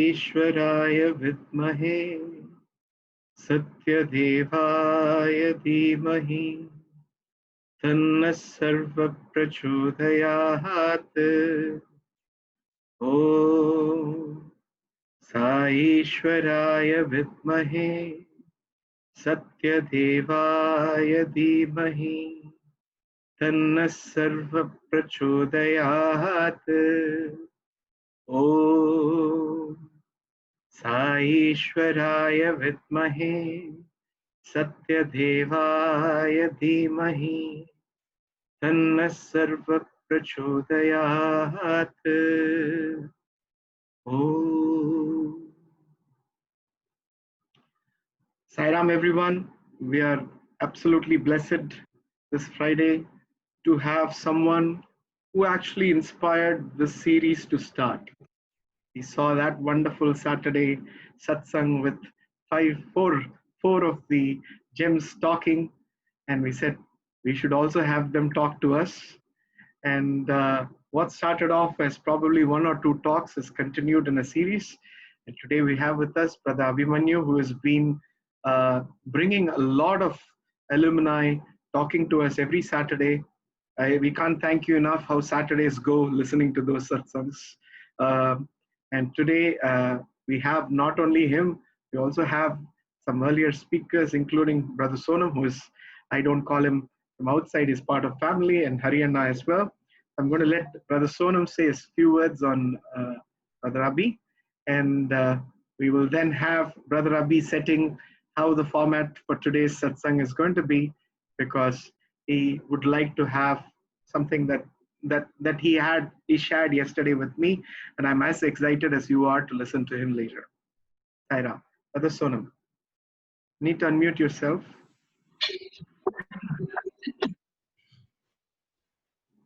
ईश्वराय विद्महे सत्यदेवाय धीमहि तन्नः सर्वः प्रचोदयात्। ॐ साईश्वराय विद्महे सत्यदेवाय धीमहि तन्नः सर्वः प्रचोदयात्। ॐ साईश्वराय विद्महे सत्यदेवाय धीमहि तन्नः सर्वः प्रचोदयात्। Sai Ram, everyone. We are absolutely blessed this Friday to have someone who actually inspired this series to start. We saw that wonderful Saturday Satsangh with four of the gems talking, and we said we should also have them talk to us. And what started off as probably one or two talks is continued in a series. And today we have with us Brother Abhimanyu, who has been bringing a lot of alumni talking to us every Saturday. We can't thank you enough how Saturdays go listening to those satsangs. And today we have not only him, we also have some earlier speakers, including Brother Sonam, who is, I don't call him from outside, he's part of family, and Haryana as well. I'm going to let Brother Sonam say a few words on Brother Abhi, and we will then have Brother Abhi setting how the format for today's satsang is going to be, because he would like to have something that he shared yesterday with me, and I'm as excited as you are to listen to him later. Saira, Brother Sonam, need to unmute yourself.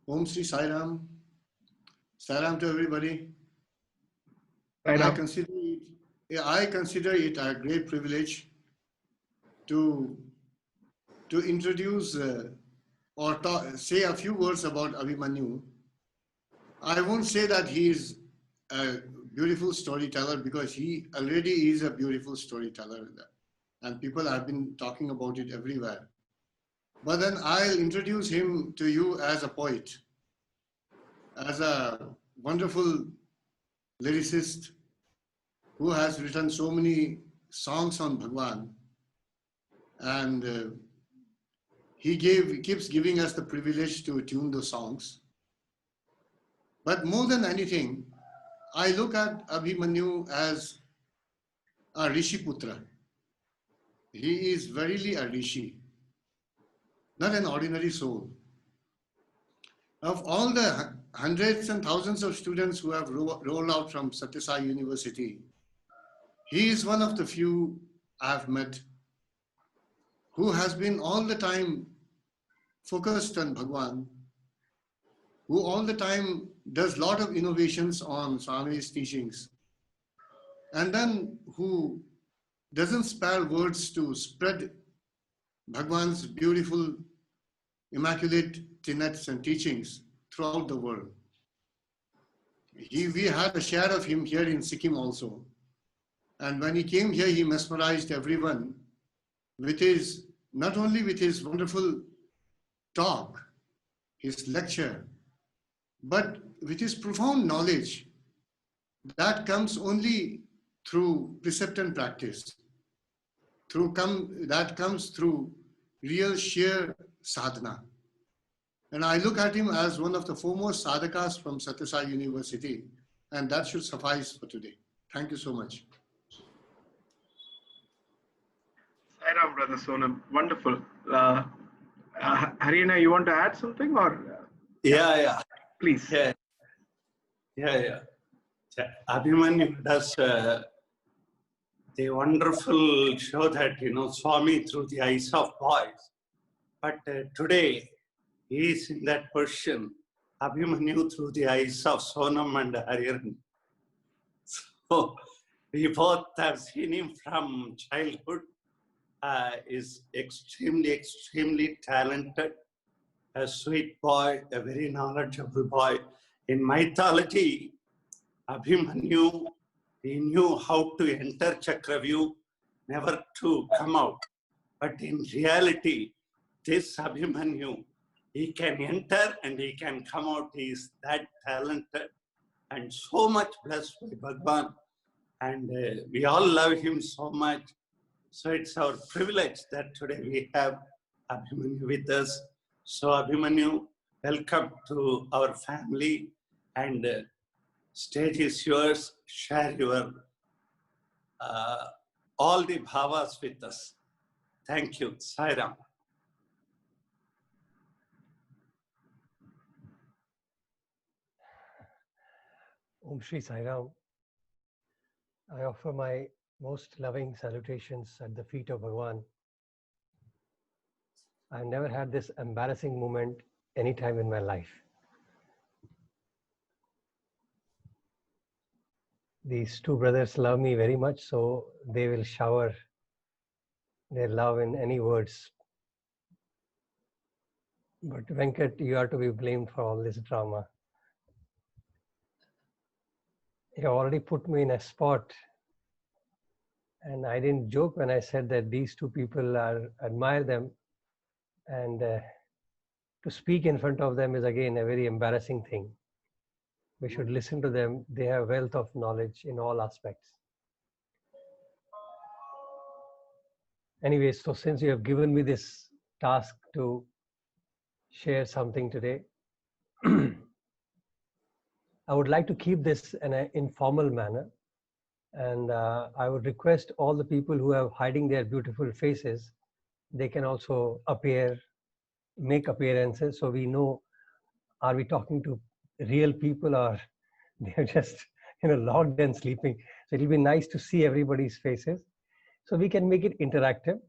Om Sri Sai Ram. Sai Ram to everybody. I consider it a great privilege to introduce or say a few words about Abhimanyu. I won't say that he is a beautiful storyteller, because he already is a beautiful storyteller, and people have been talking about it everywhere. But then I'll introduce him to you as a poet, as a wonderful lyricist who has written so many songs on Bhagwan, and he keeps giving us the privilege to tune the songs. But more than anything, I look at Abhimanyu as a Rishi Putra. He is verily a Rishi, not an ordinary soul. Of all the hundreds and thousands of students who have rolled out from Satyam Sai University, he is one of the few I have met who has been all the time focused on Bhagwan, who all the time does a lot of innovations on Swami's teachings, and then who doesn't spare words to spread Bhagwan's beautiful, immaculate tenets and teachings throughout the world. We had a share of him here in Sikkim also. And when he came here, he mesmerized everyone with his, not only with his wonderful talk, his lecture, but with his profound knowledge that comes only through precept and practice, that comes through real sheer sadhana. And I look at him as one of the foremost sadhakas from Satyam Sai University, and that should suffice for today. Thank you so much. Sai Ram, Brother Sonam, wonderful. Haryana, you want to add something, or? Yeah. Please. Yeah. Abhimanyu does the wonderful show that, Swami through the eyes of boys. But today, he is in that position, Abhimanyu through the eyes of Sonam and Hariharan. So, we both have seen him from childhood. Is extremely talented, a sweet boy, a very knowledgeable boy. In mythology, Abhimanyu, he knew how to enter Chakravyu, never to come out. But in reality, this Abhimanyu, he can enter and he can come out. He is that talented and so much blessed by Bhagwan. And we all love him so much. So it's our privilege that today we have Abhimanyu with us. So Abhimanyu, welcome to our family, and stage is yours. Share your all the bhavas with us. Thank you. Sai Ram. Om Shri Sai Ram. I offer my most loving salutations at the feet of Bhagwan. I've never had this embarrassing moment any time in my life. These two brothers love me very much, so they will shower their love in any words. But Venkat, you are to be blamed for all this drama. You already put me in a spot. And I didn't joke when I said that these two people admire them, and to speak in front of them is again a very embarrassing thing. We should listen to them. They have wealth of knowledge in all aspects. Anyway, so since you have given me this task to share something today, I would like to keep this in an informal manner. And I would request all the people who are hiding their beautiful faces, they can also make appearances, so we know, are we talking to real people or they're just logged and sleeping. So it'll be nice to see everybody's faces, so we can make it interactive.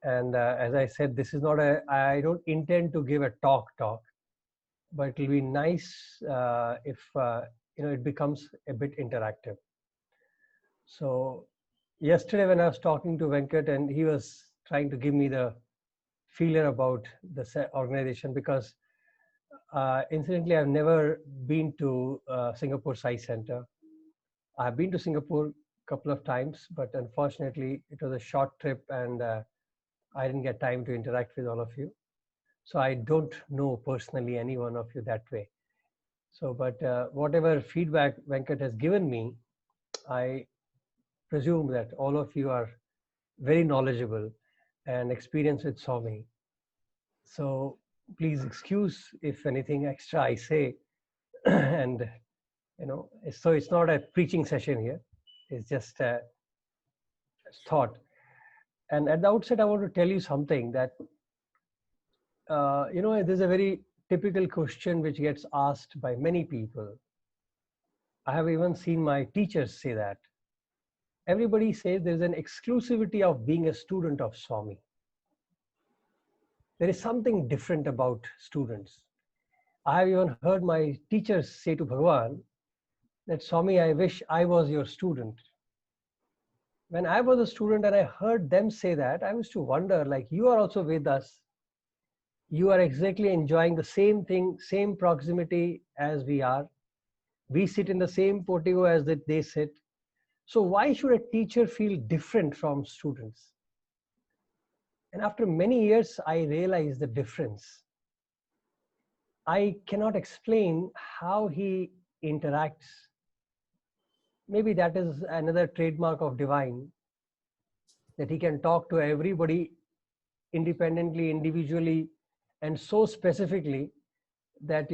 And as I said, this is not I don't intend to give a talk, but it'll be nice if it becomes a bit interactive. So yesterday when I was talking to Venkat, and he was trying to give me the feeler about the organization, because incidentally, I've never been to Singapore Sai Center. I've been to Singapore a couple of times, but unfortunately it was a short trip, and I didn't get time to interact with all of you. So I don't know personally any one of you that way. So, but whatever feedback Venkat has given me, I presume that all of you are very knowledgeable and experienced with Swami. So please excuse if anything extra I say. And so it's not a preaching session here, it's just a thought. And at the outset, I want to tell you something that there's a very typical question which gets asked by many people. I have even seen my teachers say that. Everybody says there's an exclusivity of being a student of Swami. There is something different about students. I have even heard my teachers say to Bhagwan that, Swami, I wish I was your student. When I was a student and I heard them say that, I used to wonder, like, you are also with us. You are exactly enjoying the same thing, same proximity as we are. We sit in the same portico as they sit. So why should a teacher feel different from students? And after many years, I realized the difference. I cannot explain how he interacts. Maybe that is another trademark of divine, that he can talk to everybody independently, individually, and so specifically that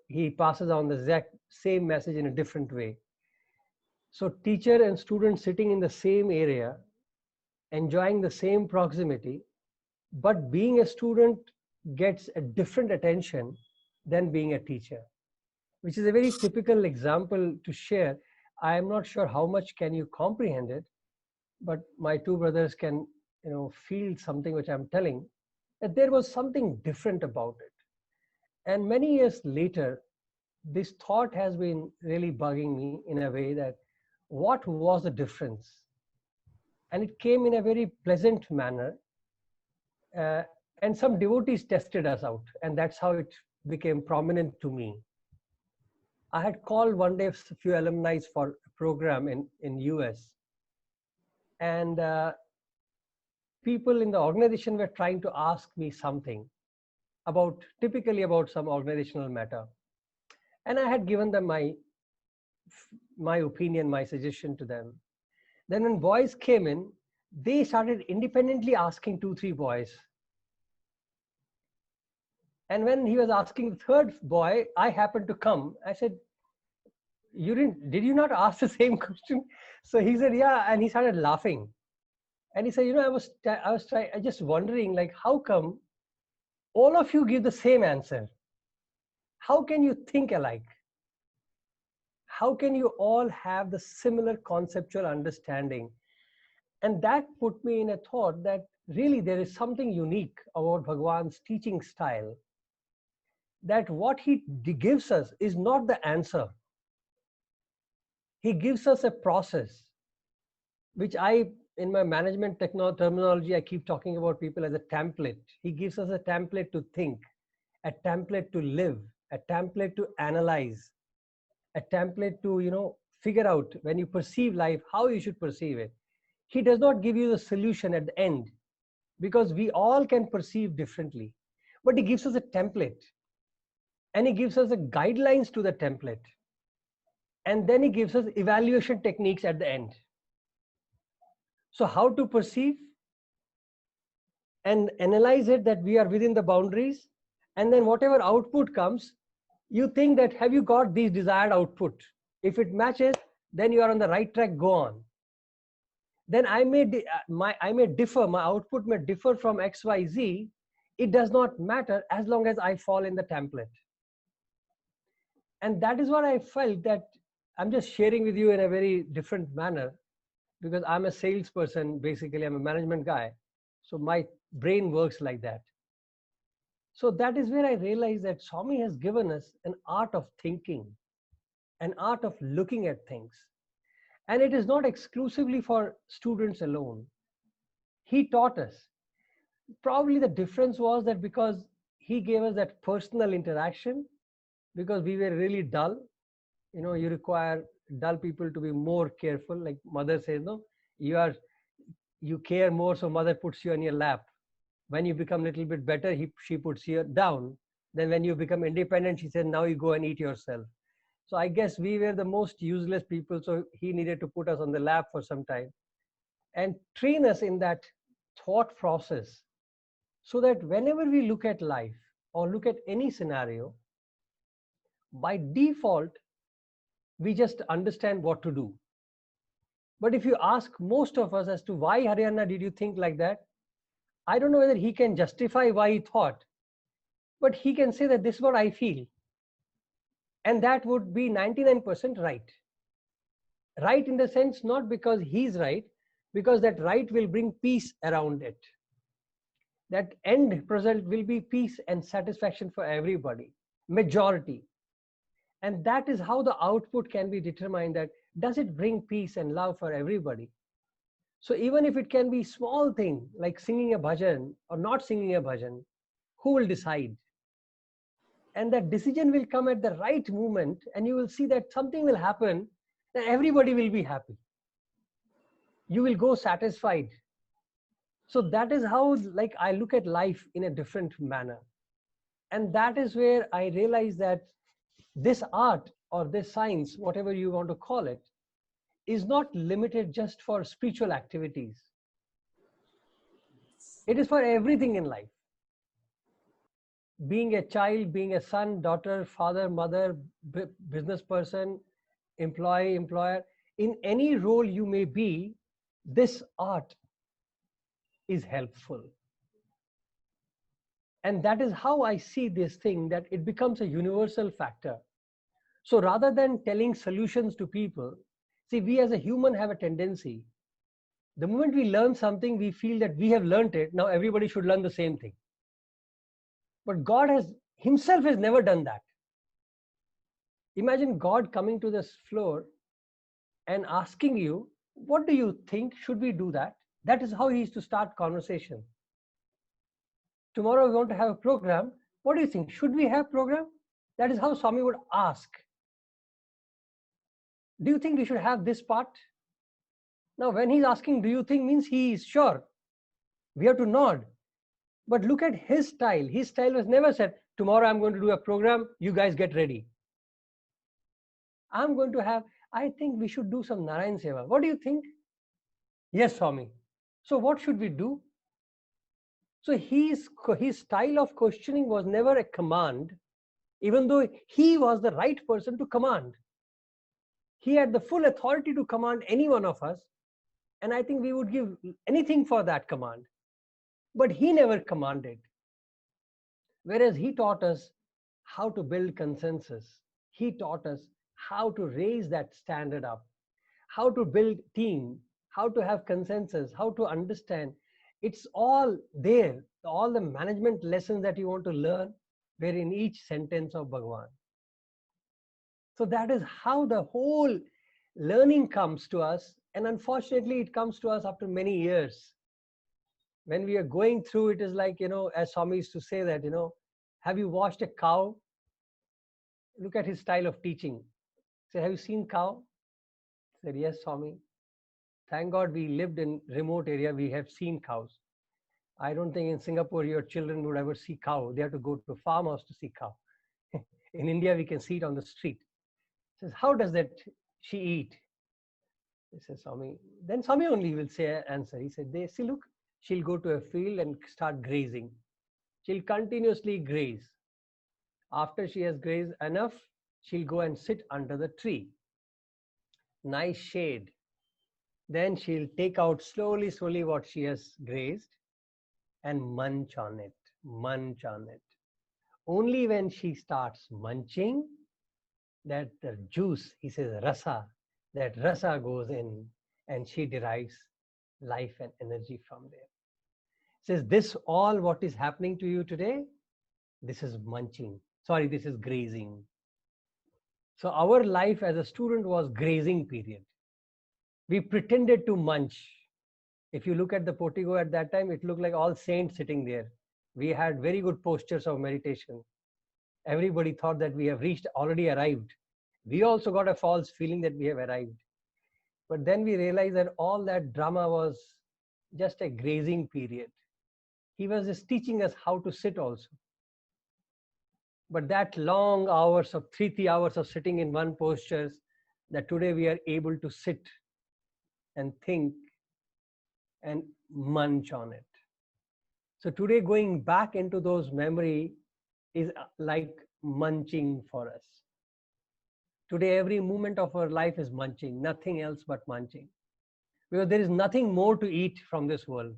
he passes on the exact same message in a different way. So teacher and student sitting in the same area, enjoying the same proximity, but being a student gets a different attention than being a teacher, which is a very typical example to share. I am not sure how much can you comprehend it, but my two brothers can feel something which I'm telling. that there was something different about it. And many years later, this thought has been really bugging me in a way that what was the difference? And it came in a very pleasant manner. And some devotees tested us out, and that's how it became prominent to me. I had called one day a few alumni for a program in US, and people in the organization were trying to ask me something typically about some organizational matter. And I had given them my opinion, my suggestion to them. Then when boys came in, they started independently asking 2-3 boys. And when he was asking the third boy, I happened to come. I said, did you not ask the same question? So he said, yeah. And he started laughing. And he said, I was just wondering, like, how come all of you give the same answer? How can you think alike? How can you all have the similar conceptual understanding? And that put me in a thought that really there is something unique about Bhagwan's teaching style, that what he gives us is not the answer. He gives us a process, which in my management terminology, I keep talking about people as a template. He gives us a template to think, a template to live, a template to analyze, a template to, figure out when you perceive life, how you should perceive it. He does not give you the solution at the end, because we all can perceive differently. But he gives us a template, and he gives us the guidelines to the template. And then he gives us evaluation techniques at the end. So how to perceive and analyze it, that we are within the boundaries. And then whatever output comes, you think that, have you got these desired output? If it matches, then you are on the right track, go on. Then I may differ, my output may differ from XYZ. It does not matter as long as I fall in the template. And that is what I felt, that I'm just sharing with you in a very different manner, because I'm a salesperson, basically I'm a management guy. So my brain works like that. So that is where I realized that Swami has given us an art of thinking, an art of looking at things. And it is not exclusively for students alone. He taught us. Probably the difference was that because he gave us that personal interaction, because we were really dull. You require dull people to be more careful. Like mother says, no, you care more, so mother puts you on your lap. When you become a little bit better, she puts you down. Then when you become independent, she said, now you go and eat yourself. So I guess we were the most useless people, so he needed to put us on the lap for some time and train us in that thought process, so that whenever we look at life or look at any scenario, by default, we just understand what to do. But if you ask most of us as to why, Haryana, did you think like that? I don't know whether he can justify why he thought, but he can say that this is what I feel. And that would be 99% right. Right in the sense, not because he's right, because that right will bring peace around it. That end result will be peace and satisfaction for everybody, majority. And that is how the output can be determined, that does it bring peace and love for everybody? So even if it can be small thing like singing a bhajan or not singing a bhajan, who will decide? And that decision will come at the right moment, and you will see that something will happen, that everybody will be happy. You will go satisfied. So that is how, like, I look at life in a different manner. And that is where I realize that this art or this science, whatever you want to call it, is not limited just for spiritual activities. It is for everything in life. Being a child, being a son, daughter, father, mother, business person, employee, employer, in any role you may be, this art is helpful. And that is how I see this thing, that it becomes a universal factor. So rather than telling solutions to people, see, we as a human have a tendency. The moment we learn something, we feel that we have learned it. Now everybody should learn the same thing. But God himself has never done that. Imagine God coming to this floor and asking you, what do you think? Should we do that? That is how he is to start conversation. Tomorrow we want to have a program. What do you think? Should we have program? That is how Swami would ask. Do you think we should have this part? Now, when he's asking, do you think, means he is sure. We have to nod. But look at his style. His style was never said, tomorrow I'm going to do a program, you guys get ready. I'm going to have, I think we should do some Narayan Seva. What do you think? Yes, Swami. So what should we do? So his style of questioning was never a command, even though he was the right person to command. He had the full authority to command any one of us. And I think we would give anything for that command. But he never commanded. Whereas he taught us how to build consensus. He taught us how to raise that standard up, how to build team, how to have consensus, how to understand. It's all there. All the management lessons that you want to learn were in each sentence of Bhagavan. So that is how the whole learning comes to us. And unfortunately, it comes to us after many years. When we are going through, it is like, as Swami used to say that, have you watched a cow? Look at his style of teaching. Say, have you seen cow? I said, yes, Swami. Thank God we lived in remote area. We have seen cows. I don't think in Singapore, your children would ever see cow. They have to go to a farmhouse to see cow. In India, we can see it on the street. He says, how does that she eat? He says, Swami. Then Swami only will say answer. He said, they see, look, she'll go to a field and start grazing. She'll continuously graze. After she has grazed enough, she'll go and sit under the tree. Nice shade. Then she'll take out slowly what she has grazed and munch on it, munch on it. Only when she starts munching, that the juice, he says rasa, that rasa goes in and she derives life and energy from there. He says, this all what is happening to you today, this is munching. Sorry, this is grazing. So our life as a student was grazing period. We pretended to munch. If you look at the portico at that time, it looked like all saints sitting there. We had very good postures of meditation. Everybody thought that we have already arrived. We also got a false feeling that we have arrived. But then we realized that all that drama was just a grazing period. He was just teaching us how to sit also. But that long hours of 3 hours of sitting in one postures, that today we are able to sit and think and munch on it. So today going back into those memory is like munching for us. Today every moment of our life is munching, nothing else but munching. Because there is nothing more to eat from this world.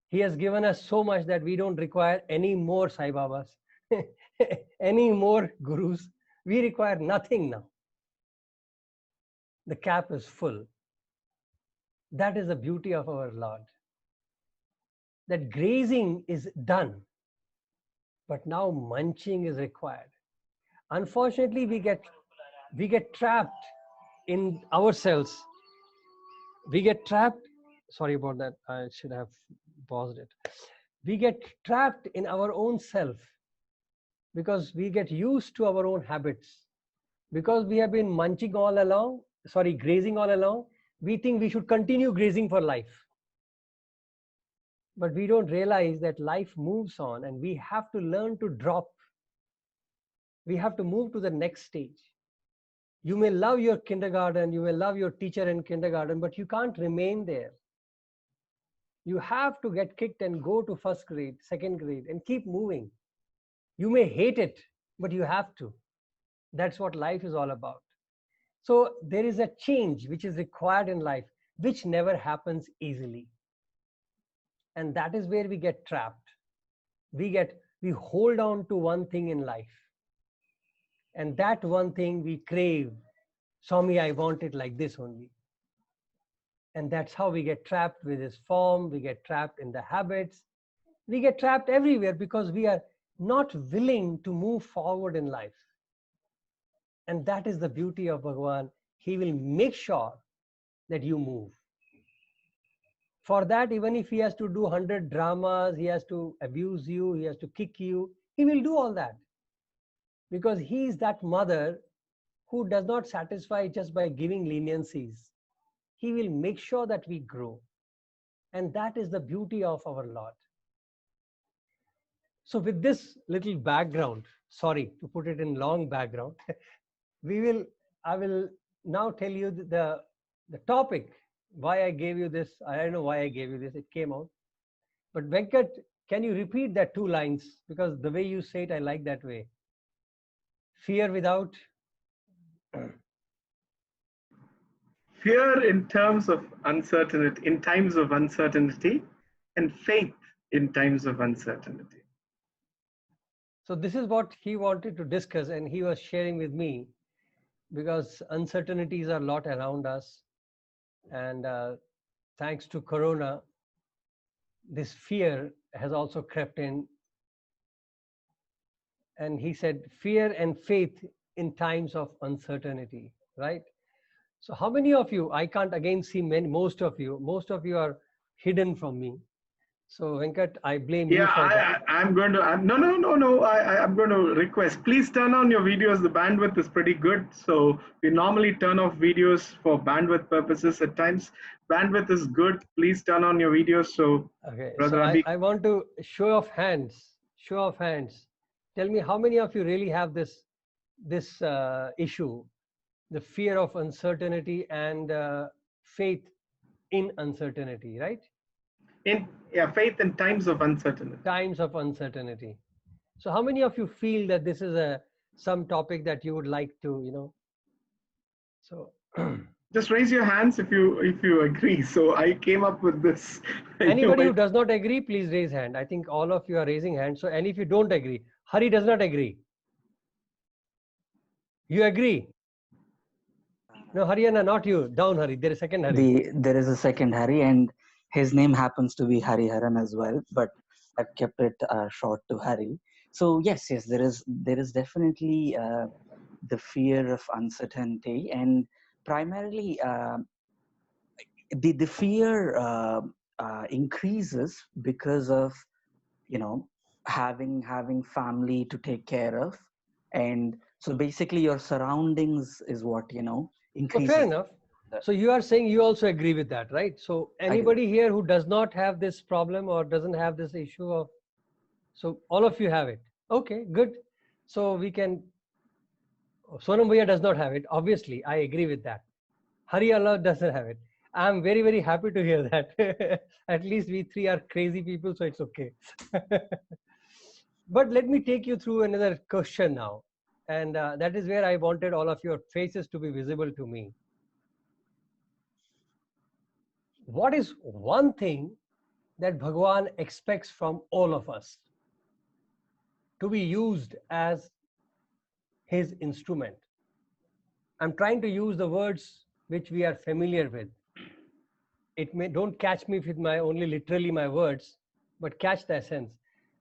He has given us so much that we don't require any more Sai Babas, any more gurus. We require nothing now. The cap is full. That is the beauty of our Lord. That grazing is done, but now munching is required. Unfortunately, we get trapped in ourselves. We get trapped. Sorry about that. I should have paused it. We get trapped in our own self because we get used to our own habits. Because we have been munching all along, grazing all along, we think we should continue grazing for life. But we don't realize that life moves on and we have to learn to drop. We have to move to the next stage. You may love your kindergarten, you may love your teacher in kindergarten, but you can't remain there. You have to get kicked and go to first grade, second grade, and keep moving. You may hate it, but you have to. That's what life is all about. So there is a change which is required in life, which never happens easily. And that is where we get trapped. We hold on to one thing in life. And that one thing we crave. Swami, I want it like this only. And that's how we get trapped with this form. We get trapped in the habits. We get trapped everywhere because we are not willing to move forward in life. And that is the beauty of Bhagavan. He will make sure that you move. For that, even if he has to do 100 dramas, he has to abuse you, he has to kick you, he will do all that. Because he is that mother who does not satisfy just by giving leniencies. He will make sure that we grow. And that is the beauty of our Lord. So with this little background, sorry to put it in long background, I will now tell you the topic, why I gave you this. I don't know why I gave you this, it came out. But Venkat, can you repeat that 2 lines? Because the way you say it, I like that way. Fear without... Fear in terms of uncertainty, in times of uncertainty, and faith in times of uncertainty. So this is what he wanted to discuss, and he was sharing with me, because uncertainties are a lot around us. And thanks to Corona, this fear has also crept in. And he said, fear and faith in times of uncertainty, right? So how many of you, I can't again see most of you are hidden from me. So Venkat, I blame you for that. I'm going to, I'm going to request, please turn on your videos. The bandwidth is pretty good. So we normally turn off videos for bandwidth purposes at times. Bandwidth is good. Please turn on your videos. So, Okay, Brother so Abhi, I want to show of hands. Tell me how many of you really have this issue, the fear of uncertainty and faith in uncertainty, right? faith in times of uncertainty. Times of uncertainty. So how many of you feel that this is some topic that you would like to, so Just raise your hands if you agree. So I came up with this. Anybody who does not agree, please raise hand. I think all of you are raising hands. So, and if you don't agree, Hari does not agree. You agree? No, Haryana, not you. Down, Hari. There is a second Hari. There is a second Hari, and his name happens to be Hariharan as well, but I've kept it short to Hari. So yes, there is definitely the fear of uncertainty, and primarily the fear increases because of having family to take care of, and so basically your surroundings is what increases. So fair enough. So you are saying you also agree with that, right? So anybody here who does not have this problem or doesn't have this issue of, so all of you have it. Okay, good. So we can, Sonam Bhaiya does not have it. Obviously, I agree with that. Hari Allah doesn't have it. I'm very, very happy to hear that. At least we 3 are crazy people, so it's okay. But let me take you through another question now. And that is where I wanted all of your faces to be visible to me. What is one thing that Bhagavan expects from all of us to be used as his instrument? I'm trying to use the words which we are familiar with. Don't catch me with literally my words, but catch the essence.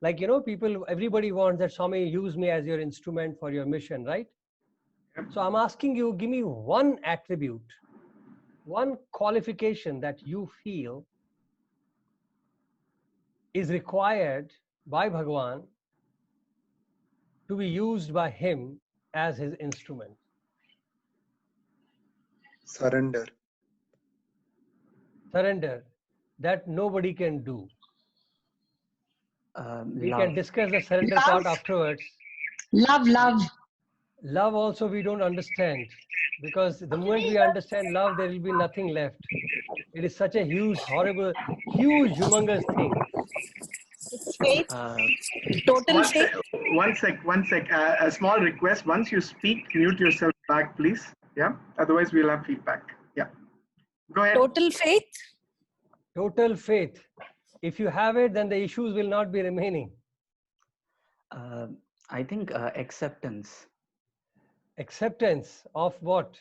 Like, everybody wants that Swami use me as your instrument for your mission, right? Yep. So I'm asking you, give me one attribute, one qualification that you feel is required by Bhagavan to be used by him as his instrument. Surrender. Surrender, that nobody can do. We can discuss the surrender part afterwards. Love also we don't understand, because the moment we understand love, there will be nothing left. It is such a huge, horrible, huge, humongous thing. Faith. Total faith. One sec. A small request. Once you speak, mute yourself back, please. Yeah. Otherwise, we'll have feedback. Yeah. Go ahead. Total faith. Total faith. If you have it, then the issues will not be remaining. I think acceptance. Acceptance of what?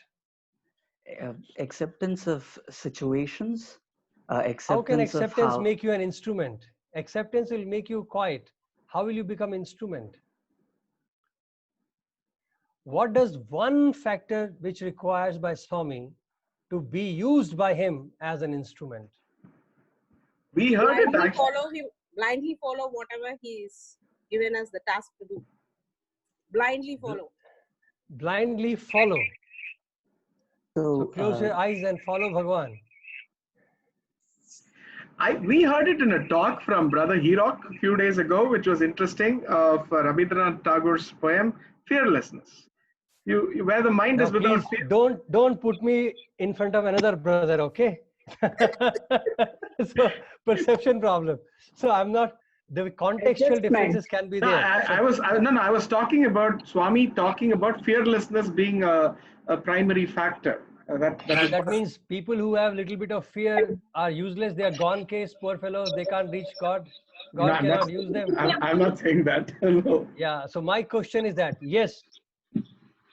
Acceptance of situations. How can acceptance make you an instrument? Acceptance will make you quiet. How will you become instrument? What does one factor which requires by Swami to be used by him as an instrument? We heard it Blindly actually. follow him. Blindly follow whatever he is given us the task to do. Blindly follow. Blindly follow. So So, close your eyes and follow Bhagwan. We heard it in a talk from Brother Hirok a few days ago, which was interesting, of Rabindranath Tagore's poem, Fearlessness. Where the mind Now is without please fear. don't put me in front of another brother, okay? So perception problem. So I'm not, the contextual Adjustment. differences can be No, there. I was talking about Swami talking about fearlessness being a primary factor. That means people who have little bit of fear are useless. They are gone case, poor fellows. They can't reach God. God cannot use them. I'm not saying that. No. Yeah. So my question is that, yes,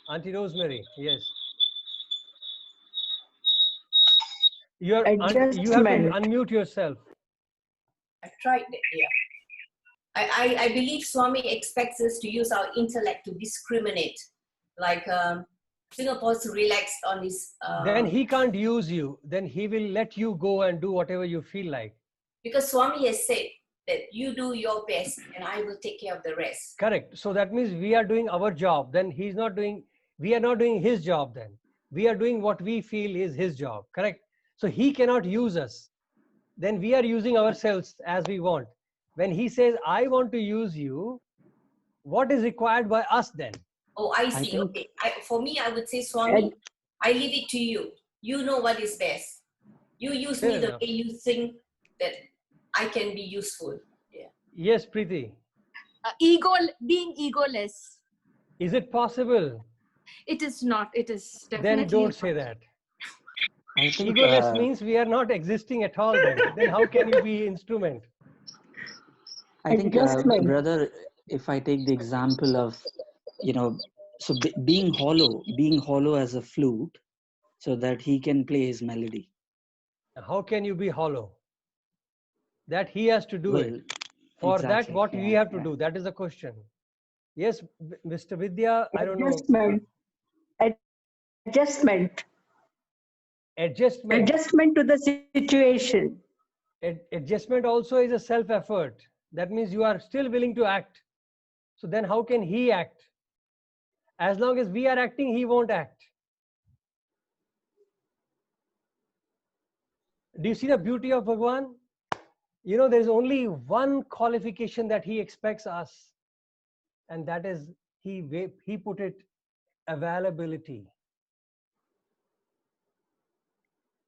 Auntie Rosemary, yes. You have to Adjustment. unmute yourself. I tried it, yeah. I believe Swami expects us to use our intellect to discriminate. Like Singapore's relaxed on his... Then he can't use you. Then he will let you go and do whatever you feel like. Because Swami has said that you do your best and I will take care of the rest. Correct. So that means we are doing our job. Then he's not doing, we are not doing his job then. We are doing what we feel is his job. Correct. So he cannot use us. Then we are using ourselves as we want. When he says, I want to use you, what is required by us then? Oh, I see. Okay. For me, I would say, Swami, I leave it to you. You know what is best. You use me the way you think that I can be useful. Yeah. Yes, Preeti. Being egoless. Is it possible? It is not. It is definitely. Then don't not. say that. I think Egoless means we are not existing at all then. Then how can you be instrument? I think, Adjustment. brother, if I take the example of, so being hollow as a flute, so that he can play his melody. How can you be hollow? That he has to do it. For exactly, that, what we have to do? That is the question. Yes, Mr. Vidya, I don't know. Adjustment. Adjustment. Adjustment to the situation. Adjustment also is a self-effort. That means you are still willing to act. So then how can he act? As long as we are acting, he won't act. Do you see the beauty of Bhagwan? There's only one qualification that he expects us. And that is, he put it, availability.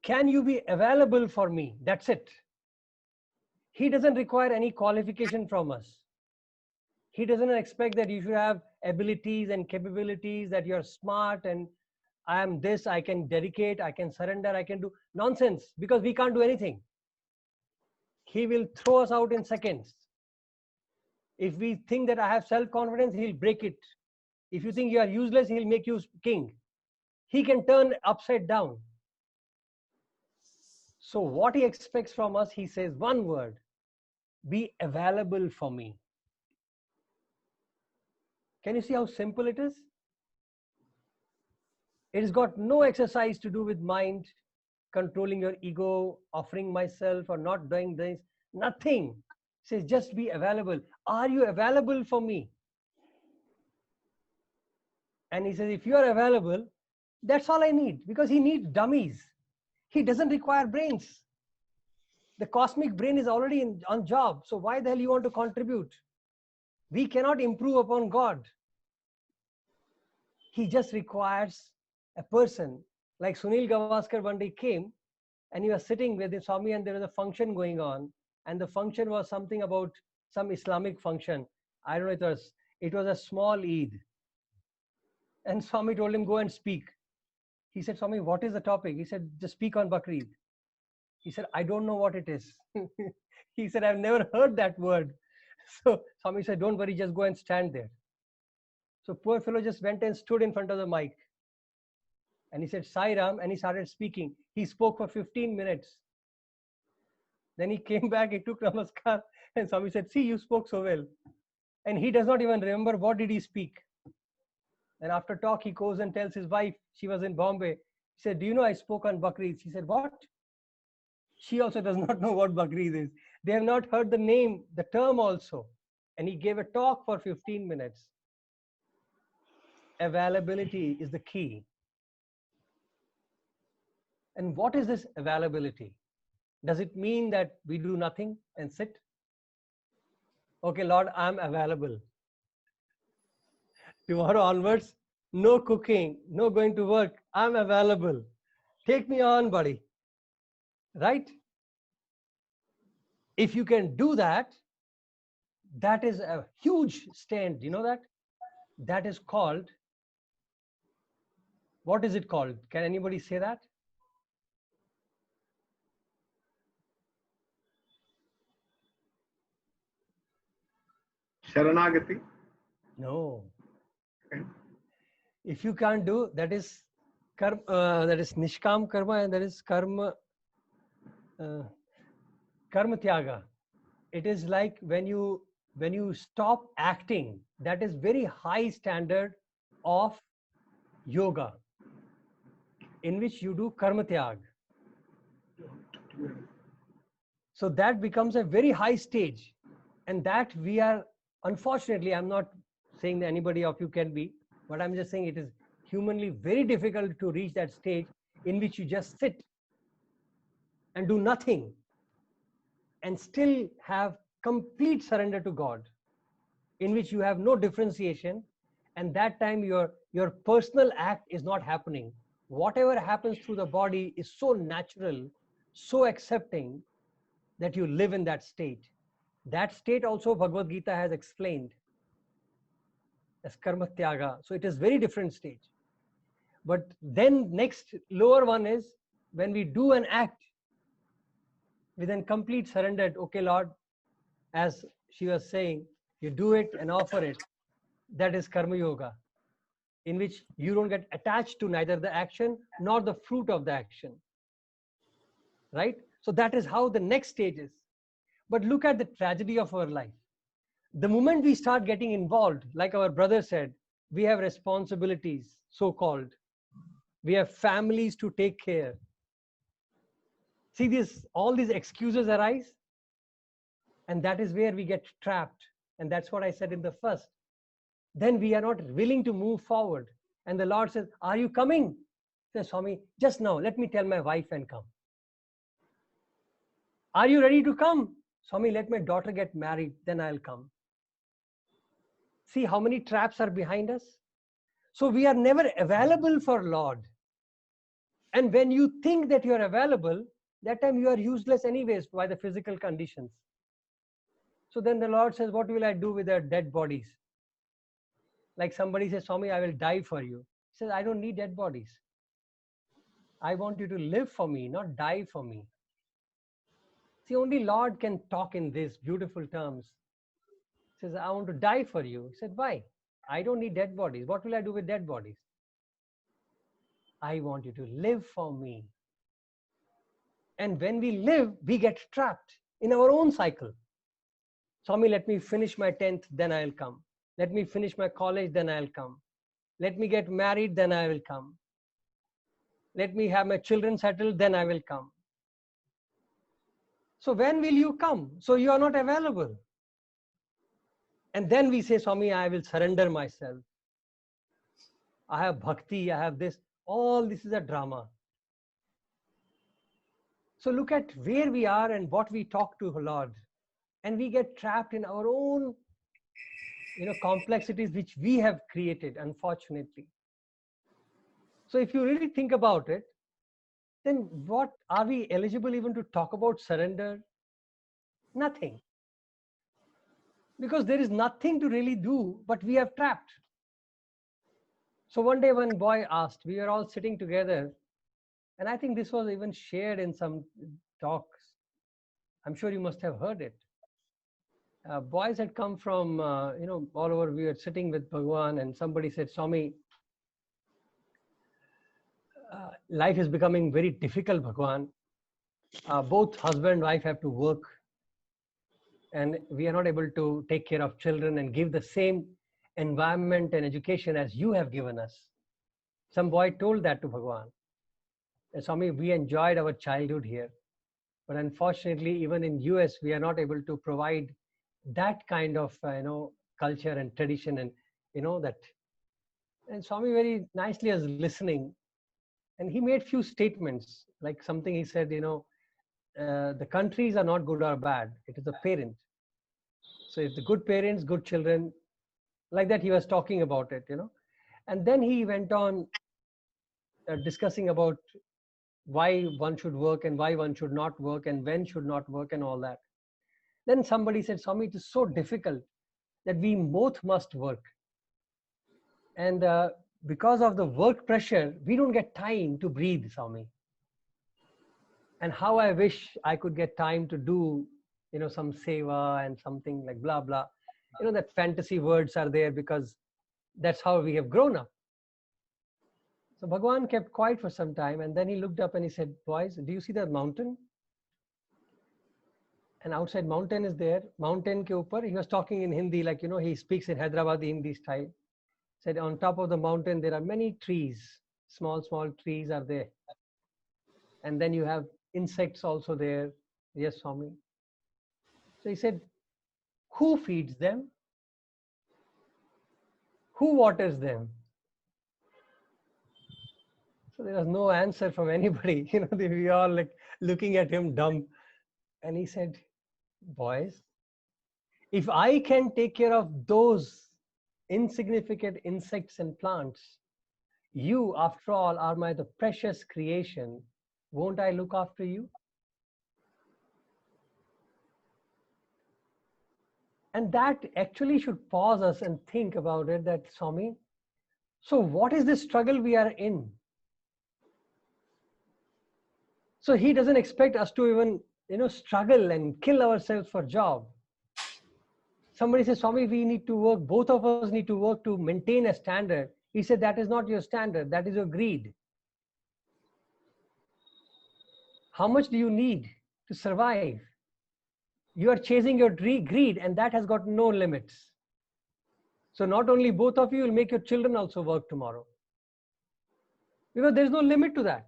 Can you be available for me? That's it. He doesn't require any qualification from us. He doesn't expect that you should have abilities and capabilities, that you're smart and I am this, I can dedicate, I can surrender, I can do nonsense, because we can't do anything. He will throw us out in seconds. If we think that I have self-confidence, he'll break it. If you think you are useless, he'll make you king. He can turn upside down. So what he expects from us, he says one word: be available for me. Can you see how simple it is? It has got no exercise to do with mind, controlling your ego, offering myself or not doing this, nothing. It says just be available. Are you available for me? And he says, if you are available, that's all I need, because he needs dummies. He doesn't require brains. The cosmic brain is already on job. So why the hell you want to contribute? We cannot improve upon God. He just requires a person. Like Sunil Gavaskar one day came and he was sitting with the Swami and there was a function going on. And the function was something about some Islamic function. I don't know, it was a small Eid. And Swami told him, go and speak. He said, Swami, what is the topic? He said, just speak on Bakrid. He said, I don't know what it is. He said, I've never heard that word. So Swami said, don't worry, just go and stand there. So poor fellow just went and stood in front of the mic. And he said, Sai Ram, and he started speaking. He spoke for 15 minutes. Then he came back, he took Namaskar, And Swami said, see, you spoke so well. And he does not even remember what did he speak. And after talk, he goes and tells his wife, she was in Bombay. He said, do you know I spoke on Bakri? She said, what? She also does not know what Bakri is. They have not heard the name, the term also. And he gave a talk for 15 minutes. Availability is the key. And what is this availability? Does it mean that we do nothing and sit? Okay, Lord, I'm available. Tomorrow onwards, no cooking, no going to work. I'm available. Take me on, buddy. Right? If you can do that, that is a huge stand. You know that? That is called, what is it called? Can anybody say that? Sharanagati? No. Okay. If you can't do, that is karma, that is nishkam karma, and that is karma tyaga. It is like when you stop acting. That is very high standard of yoga, in which you do karma tyag. So that becomes a very high stage, and that we are, unfortunately, I'm not saying that anybody of you can be, but I'm just saying it is humanly very difficult to reach that stage in which you just sit and do nothing and still have complete surrender to God, in which you have no differentiation, and that time your personal act is not happening. Whatever happens through the body is so natural, so accepting, that you live in that state. That state also Bhagavad Gita has explained as karma tyaga. So it is very different stage. But then next lower one is when we do an act with a complete surrender. Okay, Lord, as she was saying, you do it and offer it. That is karma yoga, in which you don't get attached to neither the action nor the fruit of the action. Right? So that is how the next stage is. But look at the tragedy of our life. The moment we start getting involved, like our brother said, we have responsibilities, so-called. We have families to take care. See, all these excuses arise, and that is where we get trapped. And that's what I said in the first. Then we are not willing to move forward. And the Lord says, are you coming? Says, Swami, just now, let me tell my wife and come. Are you ready to come? Swami, let my daughter get married, then I'll come. See how many traps are behind us? So we are never available for Lord. And when you think that you are available, that time you are useless anyways by the physical conditions. So then the Lord says, what will I do with their dead bodies? Like somebody says, Swami, I will die for you. He says, I don't need dead bodies. I want you to live for me, not die for me. See, only Lord can talk in these beautiful terms. He says, I want to die for you. He said, why? I don't need dead bodies. What will I do with dead bodies? I want you to live for me. And when we live, we get trapped in our own cycle. Swami, let me finish my 10th, then I'll come. Let me finish my college, then I'll come. Let me get married, then I will come. Let me have my children settled, then I will come. So when will you come? So you are not available. And then we say, Swami, I will surrender myself. I have bhakti, I have this. All this is a drama. So look at where we are and what we talk to Lord. And we get trapped in our own complexities which we have created, unfortunately. So if you really think about it, then what are we eligible even to talk about surrender? Nothing. Because there is nothing to really do, but we have trapped. So one day one boy asked, we were all sitting together, and I think this was even shared in some talks. I'm sure you must have heard it. Boys had come from, all over. We were sitting with Bhagwan, and somebody said, Swami, life is becoming very difficult, Bhagwan. Both husband and wife have to work. and we are not able to take care of children and give the same environment and education as you have given us. Some boy told that to Bhagwan. And Swami, we enjoyed our childhood here, but unfortunately, even in US, we are not able to provide that kind of culture and tradition, and that. And Swami very nicely was listening, and he made few statements, like something he said, the countries are not good or bad. It is the parent. So if the good parents, good children, like that he was talking about it, And then he went on discussing about why one should work and why one should not work and when should not work and all that. Then somebody said, Swami, it is so difficult that we both must work. And because of the work pressure, we don't get time to breathe, Swami. And how I wish I could get time to do, some seva and something like blah, blah. That fantasy words are there because that's how we have grown up. So Bhagwan kept quiet for some time, and then he looked up and he said, boys, do you see that mountain? And outside mountain is there. Mountain ke upar, he was talking in Hindi, like, he speaks in Hyderabadi Hindi style. Said on top of the mountain, there are many trees, small, small trees are there. And then you have insects also there. Yes, Swami. So he said, who feeds them? Who waters them? So there was no answer from anybody. We were all like looking at him dumb. And he said, boys, if I can take care of those insignificant insects and plants, you, after all, are the precious creation. Won't I look after you? And that actually should pause us and think about it, that Swami, so what is the struggle we are in? So he doesn't expect us to even, struggle and kill ourselves for job. Somebody says, Swami, we need to work, both of us need to work to maintain a standard. He said, that is not your standard, that is your greed. How much do you need to survive? You are chasing your greed, and that has got no limits. So not only both of you will make your children also work tomorrow, because there's no limit to that.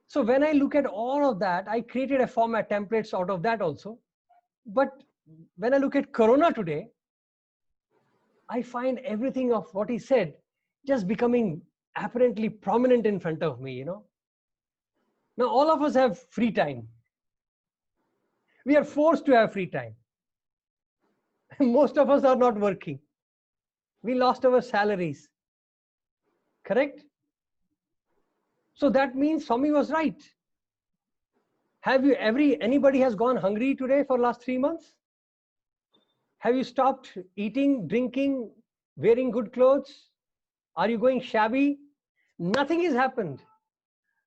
So when I look at all of that, I created a format templates out of that also. But when I look at Corona today, I find everything of what he said just becoming apparently prominent in front of me, Now all of us have free time. We are forced to have free time. Most of us are not working. We lost our salaries. Correct? So that means Swami was right. Have you anybody has gone hungry today for last 3 months? Have you stopped eating, drinking, wearing good clothes? Are you going shabby? Nothing has happened.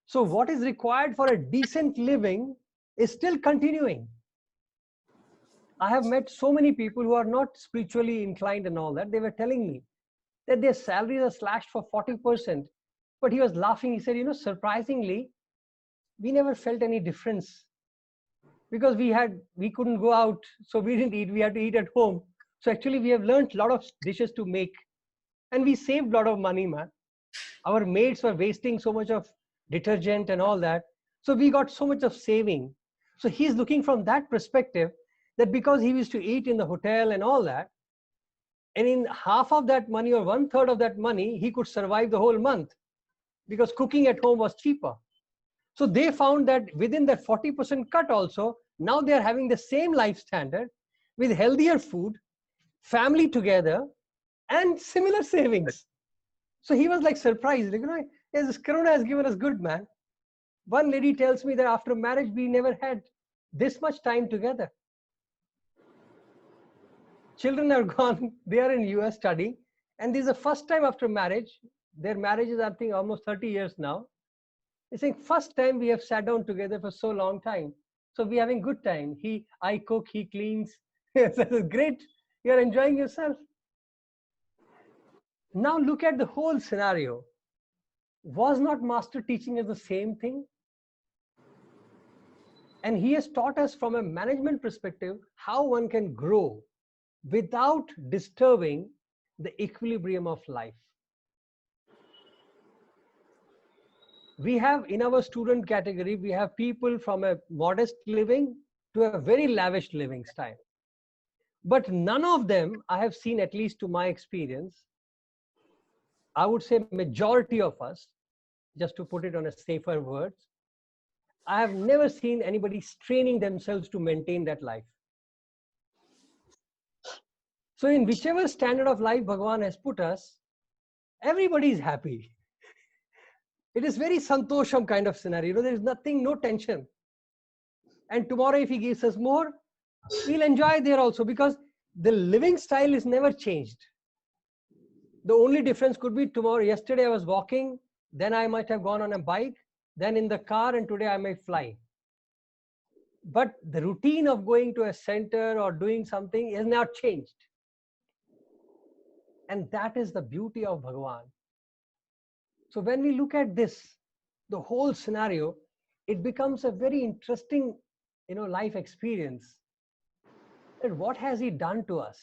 So what is required for a decent living is still continuing. I have met so many people who are not spiritually inclined and all that. They were telling me that their salaries are slashed for 40%. But he was laughing. He said, surprisingly, we never felt any difference because we couldn't go out. So we didn't eat. We had to eat at home. So actually we have learned a lot of dishes to make, and we saved a lot of money, man. Our maids were wasting so much of detergent and all that. So we got so much of saving. So he's looking from that perspective, that because he used to eat in the hotel and all that, and in half of that money or 1/3 of that money, he could survive the whole month because cooking at home was cheaper. So they found that within that 40% cut also, now they're having the same life standard with healthier food, family together, and similar savings. So he was like surprised, like, yes, this Corona has given us good, man. One lady tells me that after marriage, we never had this much time together. Children are gone, they are in US studying, and this is the first time after marriage, their marriage is, I think, almost 30 years now. They're saying, first time we have sat down together for so long time. So we're having good time. I cook, he cleans. Yes, that is great. You're enjoying yourself. Now look at the whole scenario. Was not Master teaching us the same thing? And he has taught us from a management perspective how one can grow without disturbing the equilibrium of life. We have in our student category, we have people from a modest living to a very lavish living style. But none of them, I have seen, at least to my experience, I would say majority of us, just to put it on a safer words, I have never seen anybody straining themselves to maintain that life. So in whichever standard of life Bhagavan has put us, everybody is happy. It is very santosham kind of scenario. There is nothing, no tension. And tomorrow if he gives us more, we'll enjoy there also, because the living style is never changed. The only difference could be tomorrow, yesterday I was walking, then I might have gone on a bike, then in the car, and today I may fly. But the routine of going to a center or doing something is not changed. And that is the beauty of Bhagavan. So when we look at this, the whole scenario, it becomes a very interesting, life experience. That what has he done to us?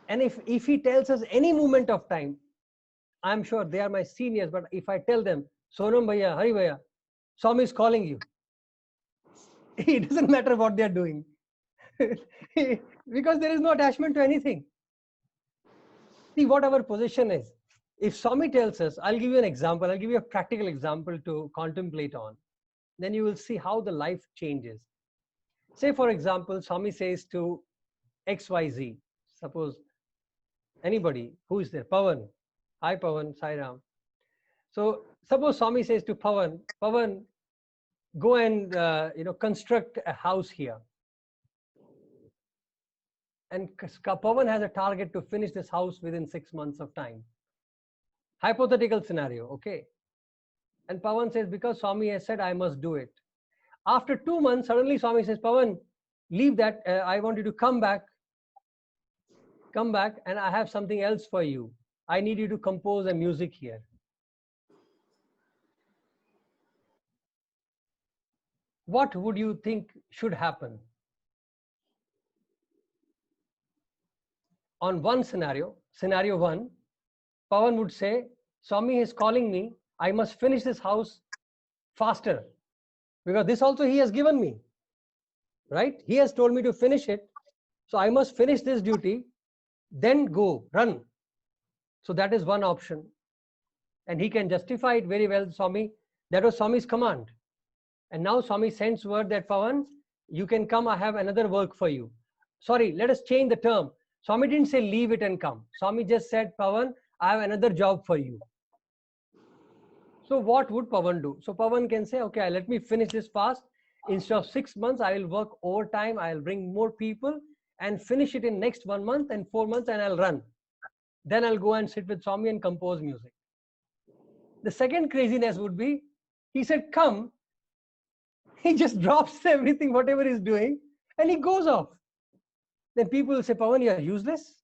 And if he tells us any moment of time, I'm sure they are my seniors, but if I tell them, Sonam Bhaiya, Hari Bhaiya, Swami is calling you. It doesn't matter what they are doing. Because there is no attachment to anything. See what our position is. If Swami tells us, I'll give you an example, I'll give you a practical example to contemplate on. Then you will see how the life changes. Say for example, Swami says to XYZ, suppose anybody, who is there? Pawan. Hi Pawan, Sai Ram. So suppose Swami says to Pawan, Pawan, go and construct a house here. And Pawan has a target to finish this house within 6 months of time. Hypothetical scenario, okay? And Pawan says, because Swami has said, I must do it. After 2 months, suddenly Swami says, Pawan, leave that. I want you to come back. Come back, and I have something else for you. I need you to compose a music here. What would you think should happen? On one scenario, scenario one, Pawan would say, Swami is calling me. I must finish this house faster, because this also he has given me, right? He has told me to finish it. So I must finish this duty, then go, run. So that is one option. And he can justify it very well, Swami. That was Swami's command. And now Swami sends word that, Pawan, you can come, I have another work for you. Sorry, let us change the term. Swami didn't say leave it and come. Swami just said, Pawan, I have another job for you. So what would Pawan do? So Pawan can say, okay, let me finish this fast. Instead of 6 months, I will work overtime. I will bring more people and finish it in next 1 month and 4 months, and I'll run. Then I'll go and sit with Swami and compose music. The second craziness would be, he said, come. He just drops everything, whatever he's doing, and he goes off. Then people will say, Pawan, you are useless.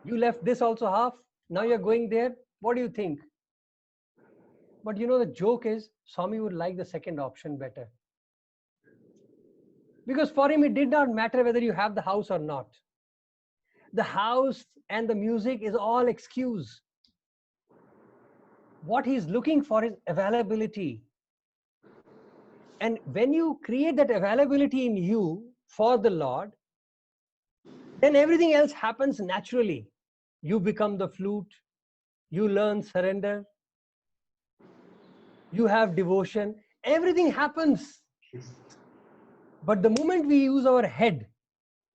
You left this also half. Now you're going there. What do you think? But the joke is, Swami would like the second option better. Because for him, it did not matter whether you have the house or not. The house and the music is all excuse. What he's looking for is availability. And when you create that availability in you for the Lord, then everything else happens naturally. You become the flute, you learn surrender, you have devotion, everything happens. But the moment we use our head,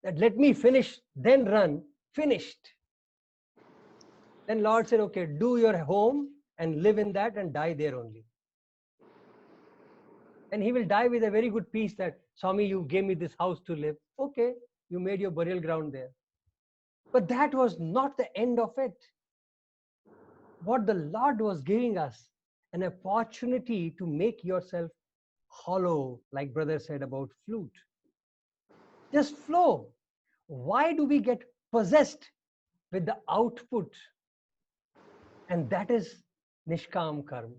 that let me finish, then run, finished. Then Lord said, okay, do your home and live in that and die there only. And he will die with a very good peace that, Swami, you gave me this house to live. Okay, you made your burial ground there. But that was not the end of it. What the Lord was giving us, an opportunity to make yourself hollow, like brother said about flute. Just flow. Why do we get possessed with the output? And that is Nishkam Karma.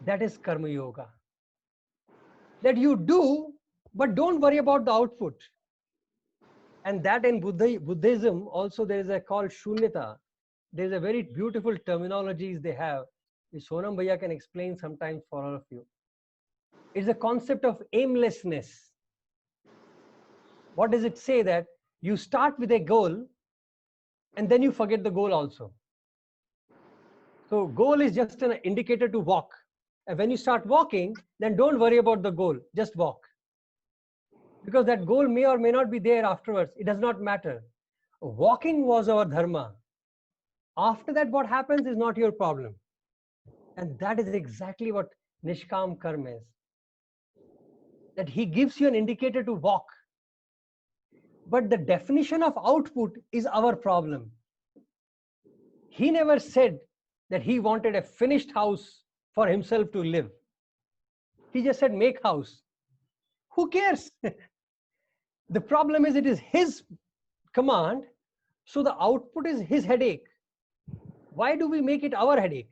That is Karma Yoga. that you do, but don't worry about the output. And that in Buddhism also there is a called Shunyata. There is a very beautiful terminologies they have, which Sonam Bhaiya can explain sometimes for all of you. It's a concept of aimlessness. What does it say? That you start with a goal and then you forget the goal also. So goal is just an indicator to walk. And when you start walking, then don't worry about the goal, just walk. Because that goal may or may not be there afterwards. It does not matter. Walking was our dharma. After that, what happens is not your problem. And that is exactly what Nishkam Karma is. That he gives you an indicator to walk. But the definition of output is our problem. He never said that he wanted a finished house for himself to live. He just said, make house. Who cares? The problem is it is his command, so the output is his headache. Why do we make it our headache?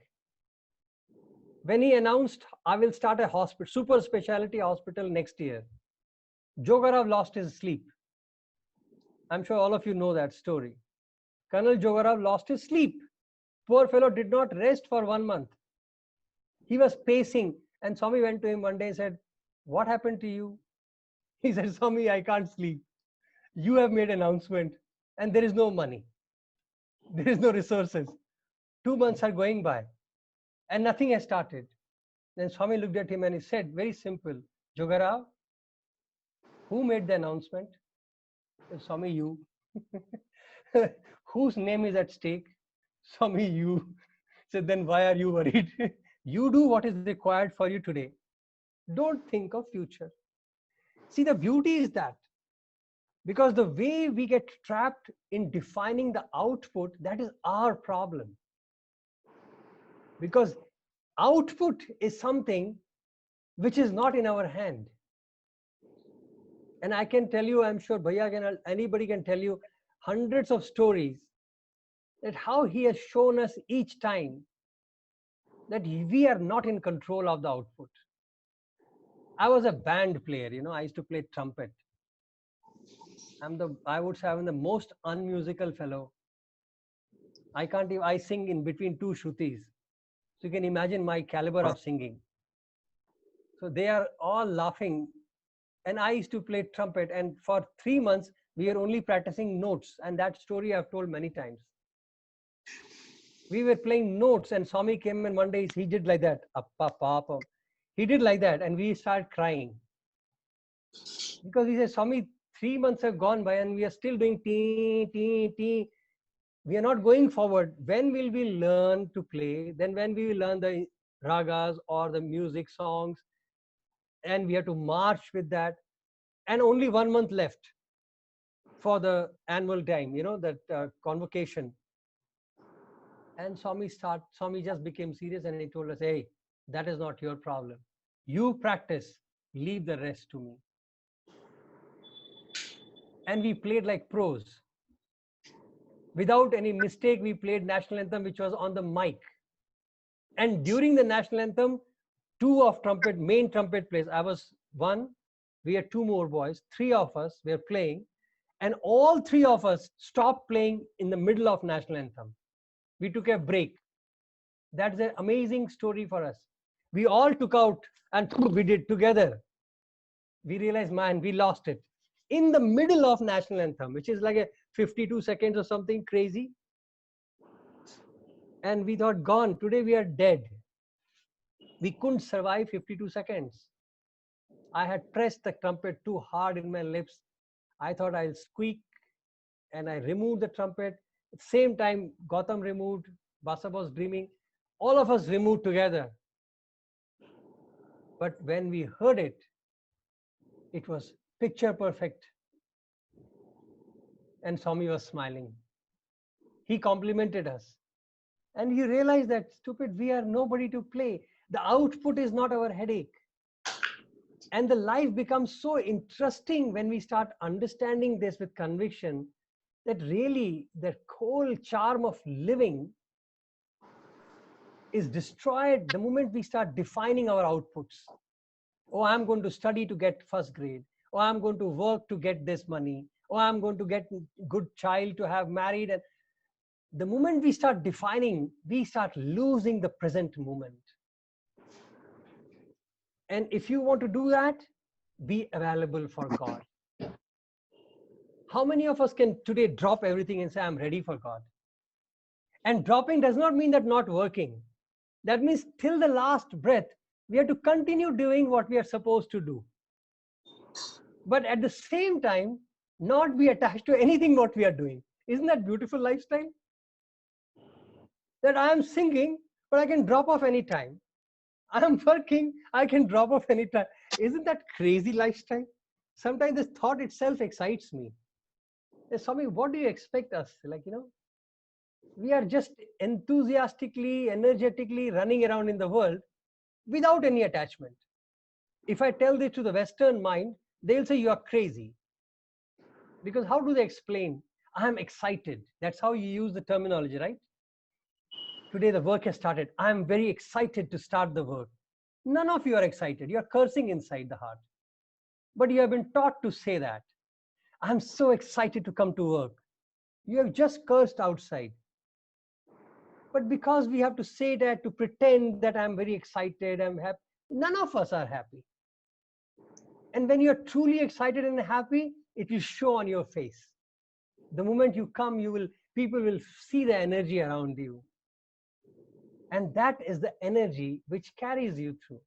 When he announced, I will start a hospital, super specialty hospital next year, Jogarav lost his sleep. I'm sure all of you know that story. Colonel Jogarav lost his sleep. Poor fellow did not rest for 1 month. He was pacing, and Swami went to him one day and said, what happened to you? He said, Swami, I can't sleep. You have made an announcement and there is no money. There is no resources. 2 months are going by and nothing has started. Then Swami looked at him and he said, very simple, Jogarav, who made the announcement? Said, Swami, you. Whose name is at stake? Swami, you. Said, then why are you worried? You do what is required for you today. Don't think of future. See, the beauty is that because the way we get trapped in defining the output, that is our problem. Because output is something which is not in our hand. And I can tell you, I'm sure Bhaiya can, anybody can tell you hundreds of stories that how he has shown us each time that we are not in control of the output. I was a band player, I used to play trumpet. I would say I'm the most unmusical fellow. I sing in between 2 shrutis. So you can imagine my caliber of singing. So they are all laughing. And I used to play trumpet. And for 3 months, we were only practicing notes. And that story I've told many times. We were playing notes and Swami came and one day he did like that. He did like that and we started crying. Because he said, Swami, 3 months have gone by and we are still doing tee, tee, tee. We are not going forward. When will we learn to play? Then when we will learn the ragas or the music songs? And we have to march with that. And only 1 month left for the annual time, that convocation. And Swami just became serious and he told us, hey, that is not your problem. You practice, leave the rest to me. And we played like pros. Without any mistake, we played national anthem, which was on the mic. And during the national anthem, 2 of main trumpet players, I was 1, we had 2 more boys, 3 of us were playing, and all 3 of us stopped playing in the middle of national anthem. We took a break. That's an amazing story for us. We all took out and we did together. We realized, man, we lost it. In the middle of national anthem, which is like a 52 seconds or something crazy. And we thought, gone, today we are dead. We couldn't survive 52 seconds. I had pressed the trumpet too hard in my lips. I thought I'll squeak and I removed the trumpet. At the same time, Gautam removed, Basa was dreaming. All of us removed together. But when we heard it, it was picture perfect. And Swami was smiling. He complimented us. And you realize that, stupid, we are nobody to play. The output is not our headache. And the life becomes so interesting when we start understanding this with conviction, that really the whole charm of living is destroyed the moment we start defining our outputs. Oh, I'm going to study to get first grade. Oh, I'm going to work to get this money. Oh, I'm going to get good child to have married. And the moment we start defining, we start losing the present moment. And if you want to do that, be available for God. How many of us can today drop everything and say, I'm ready for God? And dropping does not mean that not working. That means till the last breath, we have to continue doing what we are supposed to do. But at the same time, not be attached to anything what we are doing. Isn't that beautiful lifestyle? That I am singing, but I can drop off anytime. I am working, I can drop off anytime. Isn't that crazy lifestyle? Sometimes this thought itself excites me. Swami, what do you expect us? Like, we are just enthusiastically, energetically running around in the world without any attachment. If I tell this to the Western mind, they'll say you are crazy. Because how do they explain? I am excited. That's how you use the terminology, right? Today the work has started. I am very excited to start the work. None of you are excited. You are cursing inside the heart. But you have been taught to say that. I'm so excited to come to work. You have just cursed outside. But because we have to say that, to pretend that I'm very excited, I'm happy, none of us are happy. And when you're truly excited and happy, it will show on your face. The moment you come, people will see the energy around you. And that is the energy which carries you through.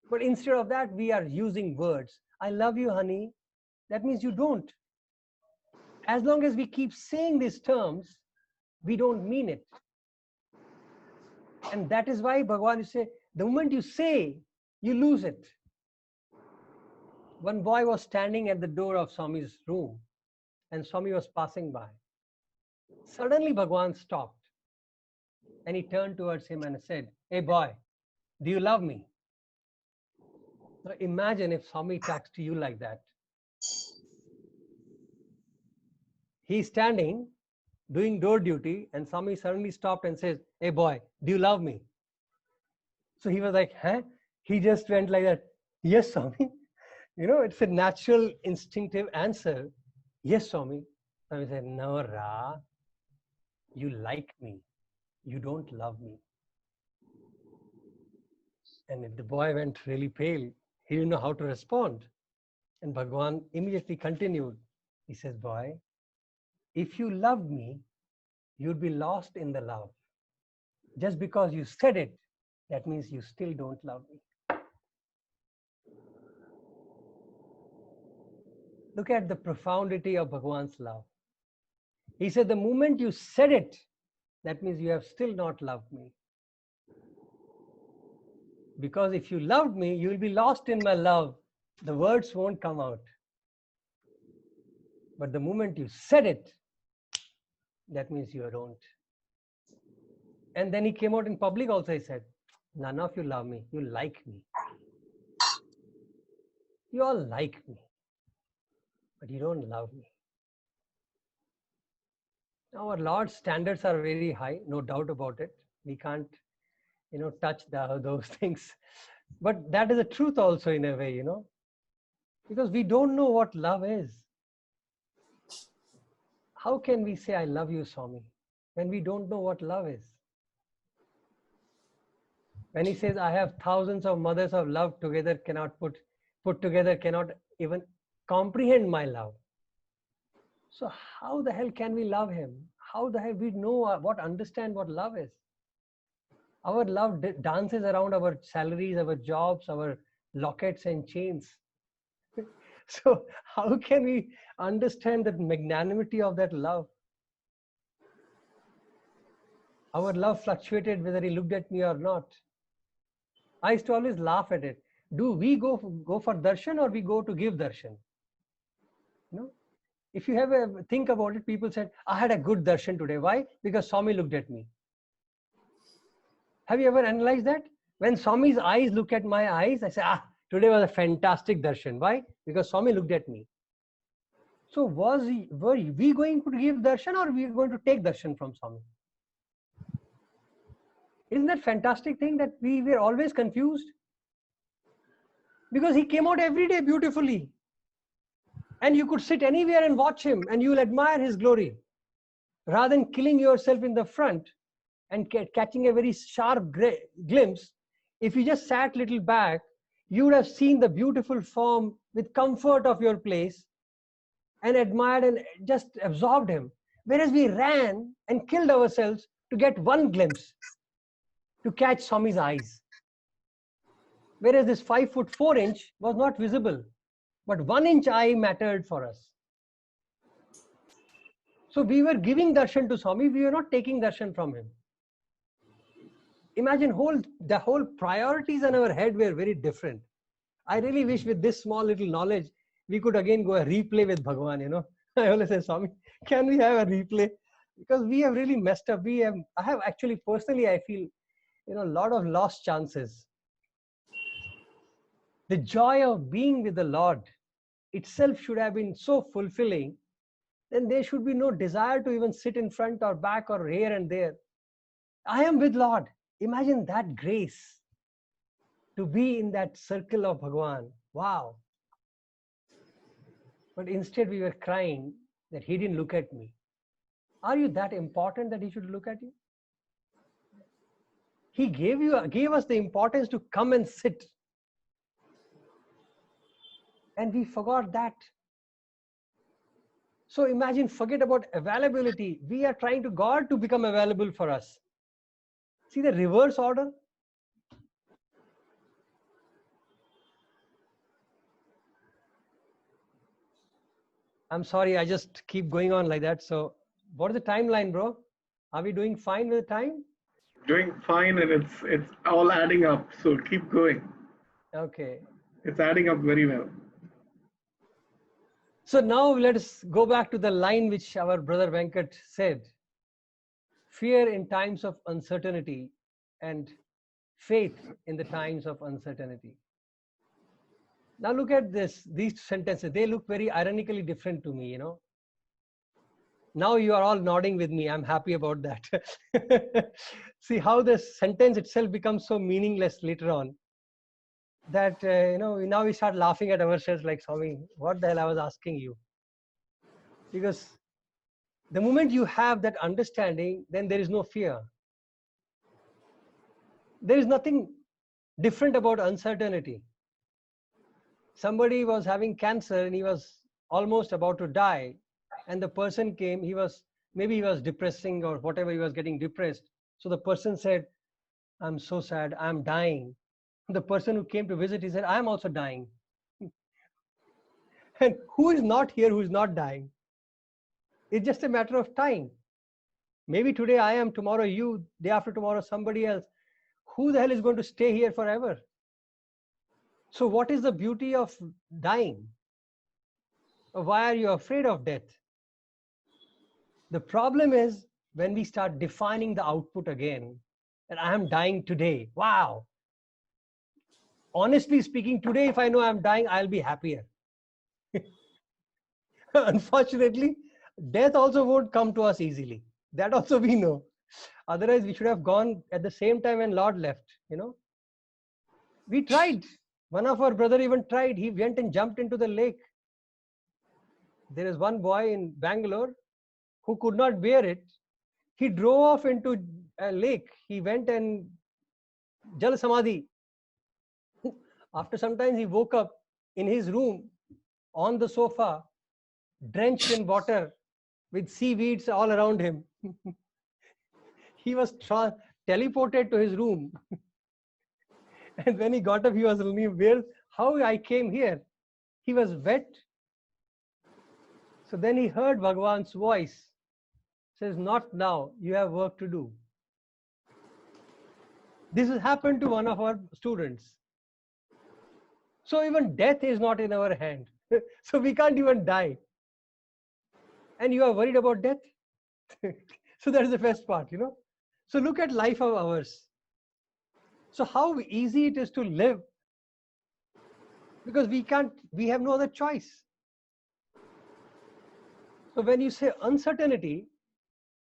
But instead of that, we are using words. I love you, honey. That means you don't. As long as we keep saying these terms, we don't mean it. And that is why Bhagavan, you say, the moment you say, you lose it. One boy was standing at the door of Swami's room and Swami was passing by. Suddenly Bhagavan stopped and he turned towards him and said, hey boy, do you love me? Now imagine if Swami talks to you like that. He's standing, doing door duty, and Swami suddenly stopped and says, hey boy, do you love me? So he was like, huh? He just went like that. Yes, Swami. It's a natural, instinctive answer. Yes, Swami. Swami said, no, Ra, you like me. You don't love me. And the boy went really pale. He didn't know how to respond. And Bhagavan immediately continued. He says, boy, if you loved me, you'd be lost in the love. Just because you said it, that means you still don't love me. Look at the profundity of Bhagavan's love. He said, the moment you said it, that means you have still not loved me. Because if you loved me, you will be lost in my love. The words won't come out. But the moment you said it, that means you don't. And then he came out in public also, he said, none of you love me, you like me. You all like me, but you don't love me. Our Lord's standards are very high, no doubt about it. We can't, touch those things. But that is the truth also in a way, because we don't know what love is. How can we say, I love you, Swami, when we don't know what love is? When he says, I have thousands of mothers of love together, cannot put together, cannot even comprehend my love. So how the hell can we love him? How the hell we know understand what love is? Our love dances around our salaries, our jobs, our lockets and chains. So how can we understand the magnanimity of that love? Our love fluctuated whether he looked at me or not. I used to always laugh at it. Do we go for darshan or we go to give darshan? If you have a think about it, people said, I had a good darshan today. Why? Because Swami looked at me. Have you ever analyzed that? When Swami's eyes look at my eyes, I say, today was a fantastic darshan. Why? Because Swami looked at me. So were we going to give darshan or we were going to take darshan from Swami? Isn't that fantastic thing that we were always confused? Because he came out every day beautifully. And you could sit anywhere and watch him and you'll admire his glory. Rather than killing yourself in the front and catching a very sharp glimpse, if you just sat little back, you would have seen the beautiful form with comfort of your place and admired and just absorbed him. Whereas we ran and killed ourselves to get one glimpse, to catch Swami's eyes. Whereas this 5'4" was not visible, but 1 inch eye mattered for us. So we were giving darshan to Swami, we were not taking darshan from him. Imagine the whole priorities in our head were very different. I really wish with this small little knowledge, we could again go a replay with Bhagavan, you know. I always say, Swami, can we have a replay? Because we have really messed up. I have actually, personally, I feel, a lot of lost chances. The joy of being with the Lord itself should have been so fulfilling, then there should be no desire to even sit in front or back or here and there. I am with Lord. Imagine that grace to be in that circle of Bhagavan. Wow. But instead we were crying that he didn't look at me. Are you that important that he should look at you? He gave us the importance to come and sit. And we forgot that. So imagine, forget about availability. We are trying to God to become available for us. See the reverse order? I'm sorry, I just keep going on like that. So what is the timeline, bro? Are we doing fine with the time? Doing fine, and it's all adding up. So keep going. Okay. It's adding up very well. So now let us go back to the line which our brother Venkat said. Fear in times of uncertainty and faith in the times of uncertainty. Now look at these sentences. They look very ironically different to me, Now you are all nodding with me. I'm happy about that. See how the sentence itself becomes so meaningless later on. That, now we start laughing at ourselves like, Swami, what the hell I was asking you? Because the moment you have that understanding, then there is no fear. There is nothing different about uncertainty. Somebody was having cancer and he was almost about to die. And the person came, maybe he was depressing or whatever, he was getting depressed. So the person said, I'm so sad, I'm dying. The person who came to visit, he said, I am also dying. And who is not here, who is not dying? It's just a matter of time. Maybe today I am, tomorrow you, day after tomorrow somebody else. Who the hell is going to stay here forever? So what is the beauty of dying? Why are you afraid of death? The problem is when we start defining the output again, that I am dying today. Wow. Honestly speaking, today, if I know I'm dying, I'll be happier. Unfortunately, death also won't come to us easily. That also we know. Otherwise, we should have gone at the same time when Lord left, We tried. One of our brother even tried. He went and jumped into the lake. There is one boy in Bangalore who could not bear it. He drove off into a lake. He went and Jal Samadhi. After some time, he woke up in his room on the sofa, drenched in water with seaweeds all around him. He was teleported to his room. And when he got up, he was wondering, how I came here? He was wet. So then he heard Bhagavan's voice. Says, not now, you have work to do. This has happened to one of our students. So even death is not in our hand. So we can't even die. And you are worried about death? So that is the first part, So look at life of ours. So how easy it is to live. Because we have no other choice. So when you say uncertainty,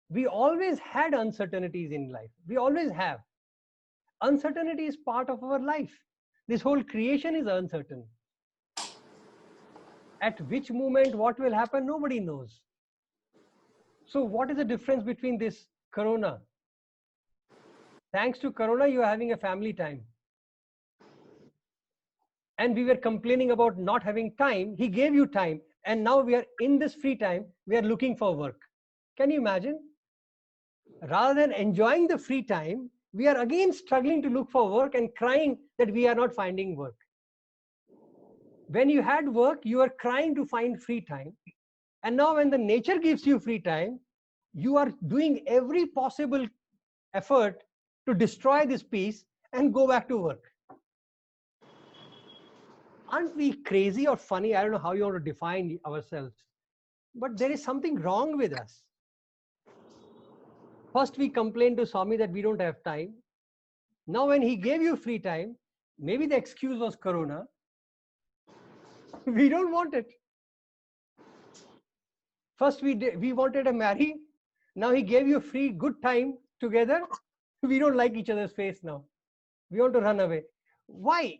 we always had uncertainties in life. We always have. Uncertainty is part of our life. This whole creation is uncertain. At which moment what will happen, nobody knows. So what is the difference between this corona? Thanks to corona, you are having a family time. And we were complaining about not having time. He gave you time. And now we are in this free time, we are looking for work. Can you imagine? Rather than enjoying the free time, we are again struggling to look for work and crying that we are not finding work. When you had work, you are crying to find free time. And now when the nature gives you free time, you are doing every possible effort to destroy this peace and go back to work. Aren't we crazy or funny? I don't know how you want to define ourselves. But there is something wrong with us. First, we complain to Swami that we don't have time. Now, when he gave you free time, maybe the excuse was corona. We don't want it. First, we wanted to marry. Now he gave you free good time together. We don't like each other's face now. We want to run away. Why?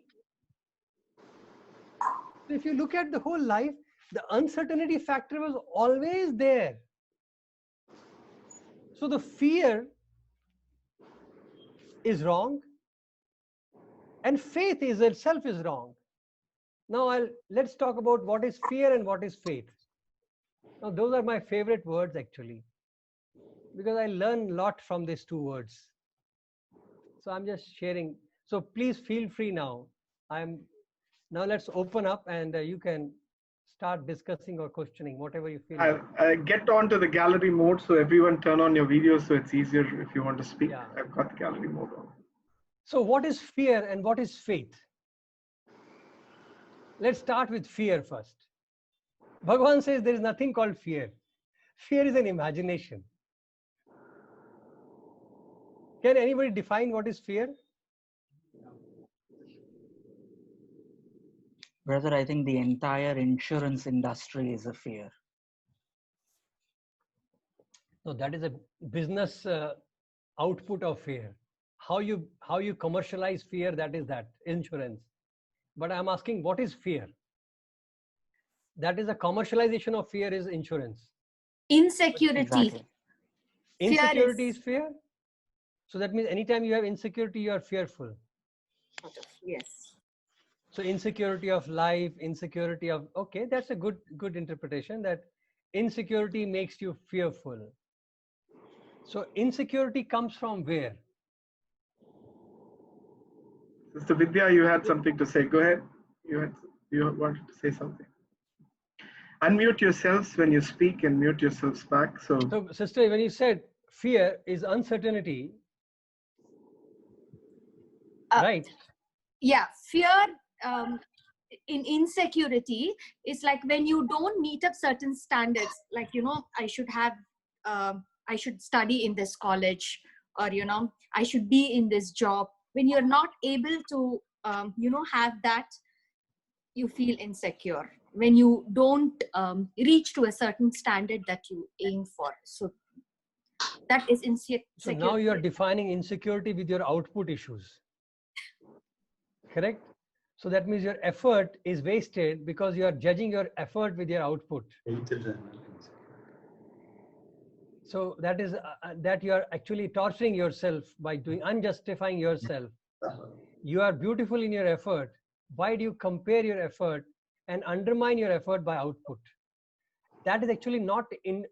If you look at the whole life, the uncertainty factor was always there. So the fear is wrong, and faith is itself is wrong. Now let's talk about what is fear and what is faith. Now those are my favorite words actually, because I learn a lot from these two words. So I'm just sharing. So please feel free now. Now let's open up and you can start discussing or questioning, whatever you feel. I'll get on to the gallery mode, so everyone turn on your video so it's easier if you want to speak. Yeah. I've got the gallery mode on. So what is fear and what is faith? Let's start with fear first. Bhagavan says there is nothing called fear. Fear is an imagination. Can anybody define what is fear? Brother, I think the entire insurance industry is a fear. No, that is a business output of fear. How you commercialize fear, that is insurance. But I'm asking, what is fear? That is a commercialization of fear is insurance. Insecurity. Exactly. Insecurity is fear. So that means anytime you have insecurity, you are fearful. Yes. So insecurity of life, insecurity of, okay, that's a good interpretation, that insecurity makes you fearful. So insecurity comes from where? Sister Vidya, you had something to say. Go ahead. You wanted to say something. Unmute yourselves when you speak and mute yourselves back. So sister, when you said fear is uncertainty, right? Yeah, fear in insecurity is like when you don't meet up certain standards, like, I should study in this college, or, I should be in this job. When you're not able to, have that, you feel insecure. When you don't reach to a certain standard that you aim for. So that is insecurity. So now you are defining insecurity with your output issues. Correct? So that means your effort is wasted because you are judging your effort with your output. So that is that you are actually torturing yourself by doing unjustifying yourself. You are beautiful in your effort. Why do you compare your effort and undermine your effort by output? That is actually not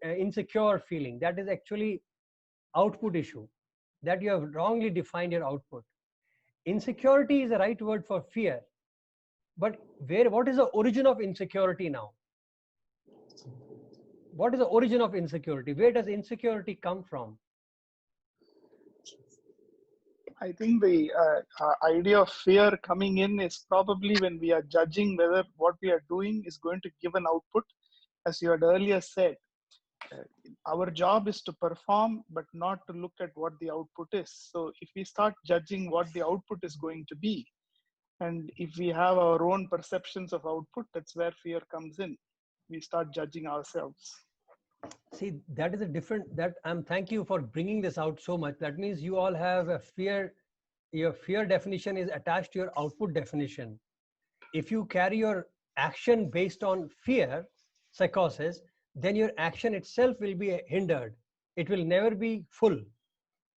insecure feeling. That is actually output issue, that you have wrongly defined your output. Insecurity is the right word for fear. But what is the origin of insecurity now? What is the origin of insecurity? Where does insecurity come from? I think the idea of fear coming in is probably when we are judging whether what we are doing is going to give an output. As you had earlier said, our job is to perform, but not to look at what the output is. So if we start judging what the output is going to be, and if we have our own perceptions of output, that's where fear comes in. We start judging ourselves. See, that is a different, thank you for bringing this out so much. That means you all have a fear your fear definition is attached to your output definition. If you carry your action based on fear, psychosis, then your action itself will be hindered. It will never be full.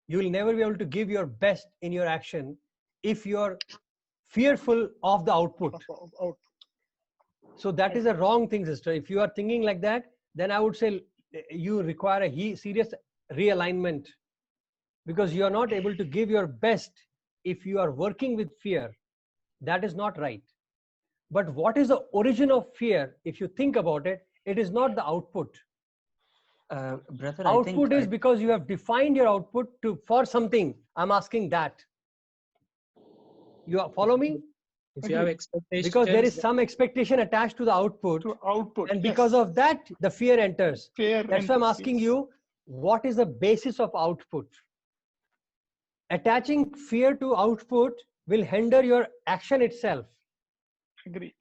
You will never be able to give your best in your action if you're fearful of the output. So that is a wrong thing, sister. If you are thinking like that, then I would say you require a serious realignment, because you are not able to give your best if you are working with fear. That is not right. But what is the origin of fear? If you think about it, it is not the output. Brother, Output is because you have defined your output for something. I'm asking that. You follow me? If you have expectations, because there is some expectation attached to the output, and because of that the fear enters. That's why I'm asking you, what is the basis of output? Attaching fear to output will hinder your action itself. Agreed.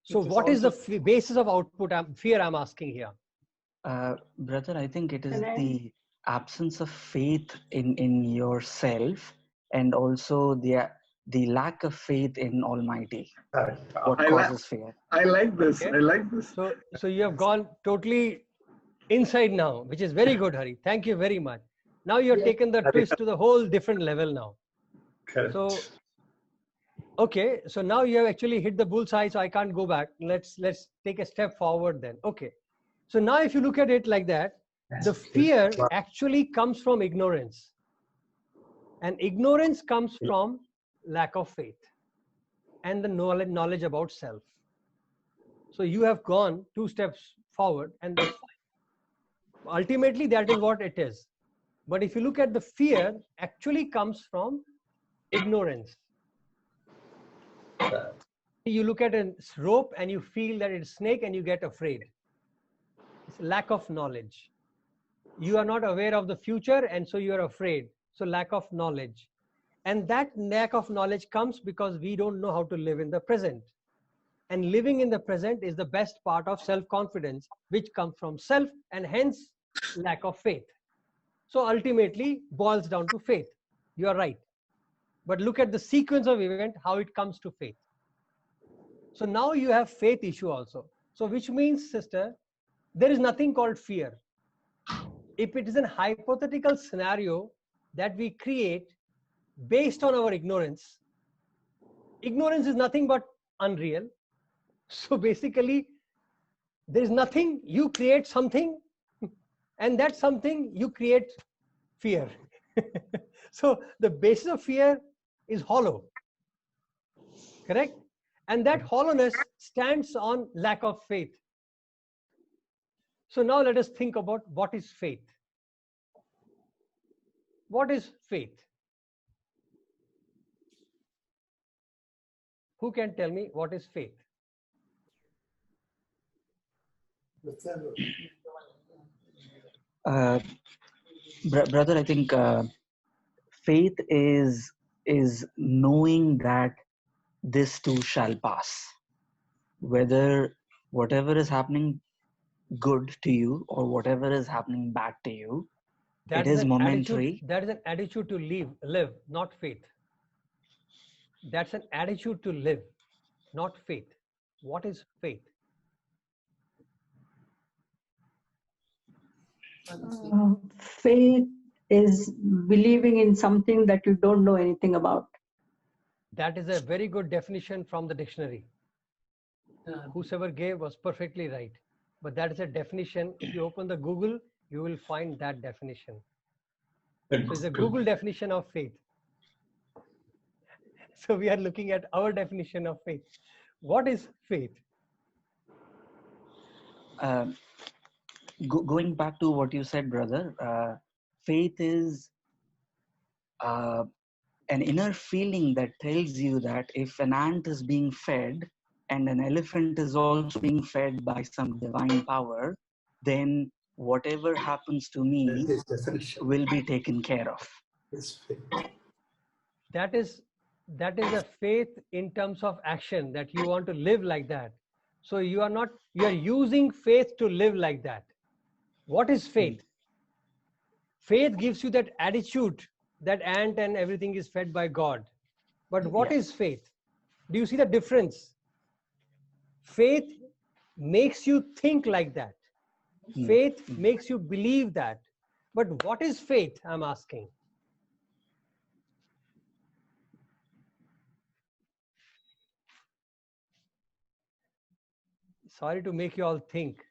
So what is the basis of output? Fear, I'm asking here. Brother, I think it is the absence of faith in yourself, and also the lack of faith in Almighty. What causes fear? I like this. Okay. I like this. So you have gone totally inside now, which is very good, Hari. Thank you very much. Now you have taken the twist to the whole different level now. Correct. So, okay. So now you have actually hit the bullseye, so I can't go back. Let's take a step forward then. Okay. So now if you look at it like that, the fear actually comes from ignorance. And ignorance comes from lack of faith and the knowledge about self. So you have gone 2 steps forward, and that's fine. Ultimately, that is what it is. But if you look at the fear, actually comes from ignorance. You look at a rope and you feel that it's a snake and you get afraid. It's lack of knowledge. You are not aware of the future, and so you are afraid. So lack of knowledge. And that lack of knowledge comes because we don't know how to live in the present. And living in the present is the best part of self-confidence, which comes from self, and hence lack of faith. So ultimately boils down to faith. You are right. But look at the sequence of event, how it comes to faith. So now you have faith issue also. So which means, sister, there is nothing called fear. If it is a hypothetical scenario that we create based on our ignorance, ignorance is nothing but unreal. So basically, there is nothing, you create something, and that something you create fear. So the basis of fear is hollow, correct? And that hollowness stands on lack of faith. So now let us think about what is faith. What is faith? Who can tell me what is faith? Brother, I think faith is knowing that this too shall pass. Whether whatever is happening good to you or whatever is happening bad to you, it is momentary. That is an attitude to live, not faith. That's an attitude to live, not faith. What is faith? Faith is believing in something that you don't know anything about. That is a very good definition from the dictionary. Whosoever gave was perfectly right. But that is a definition. If you open the Google, you will find that definition. So it's a Google definition of faith. So we are looking at our definition of faith. What is faith? Going back to what you said, brother, faith is an inner feeling that tells you that if an ant is being fed and an elephant is also being fed by some divine power, then whatever happens to me will be taken care of. That is a faith in terms of action, that you want to live like that. So you are using faith to live like that. What is faith? Faith gives you that attitude that ant and everything is fed by God. But what Yeah. is faith? Do you see the difference? Faith makes you think like that. Faith makes you believe that. But what is faith, I'm asking? Sorry to make you all think.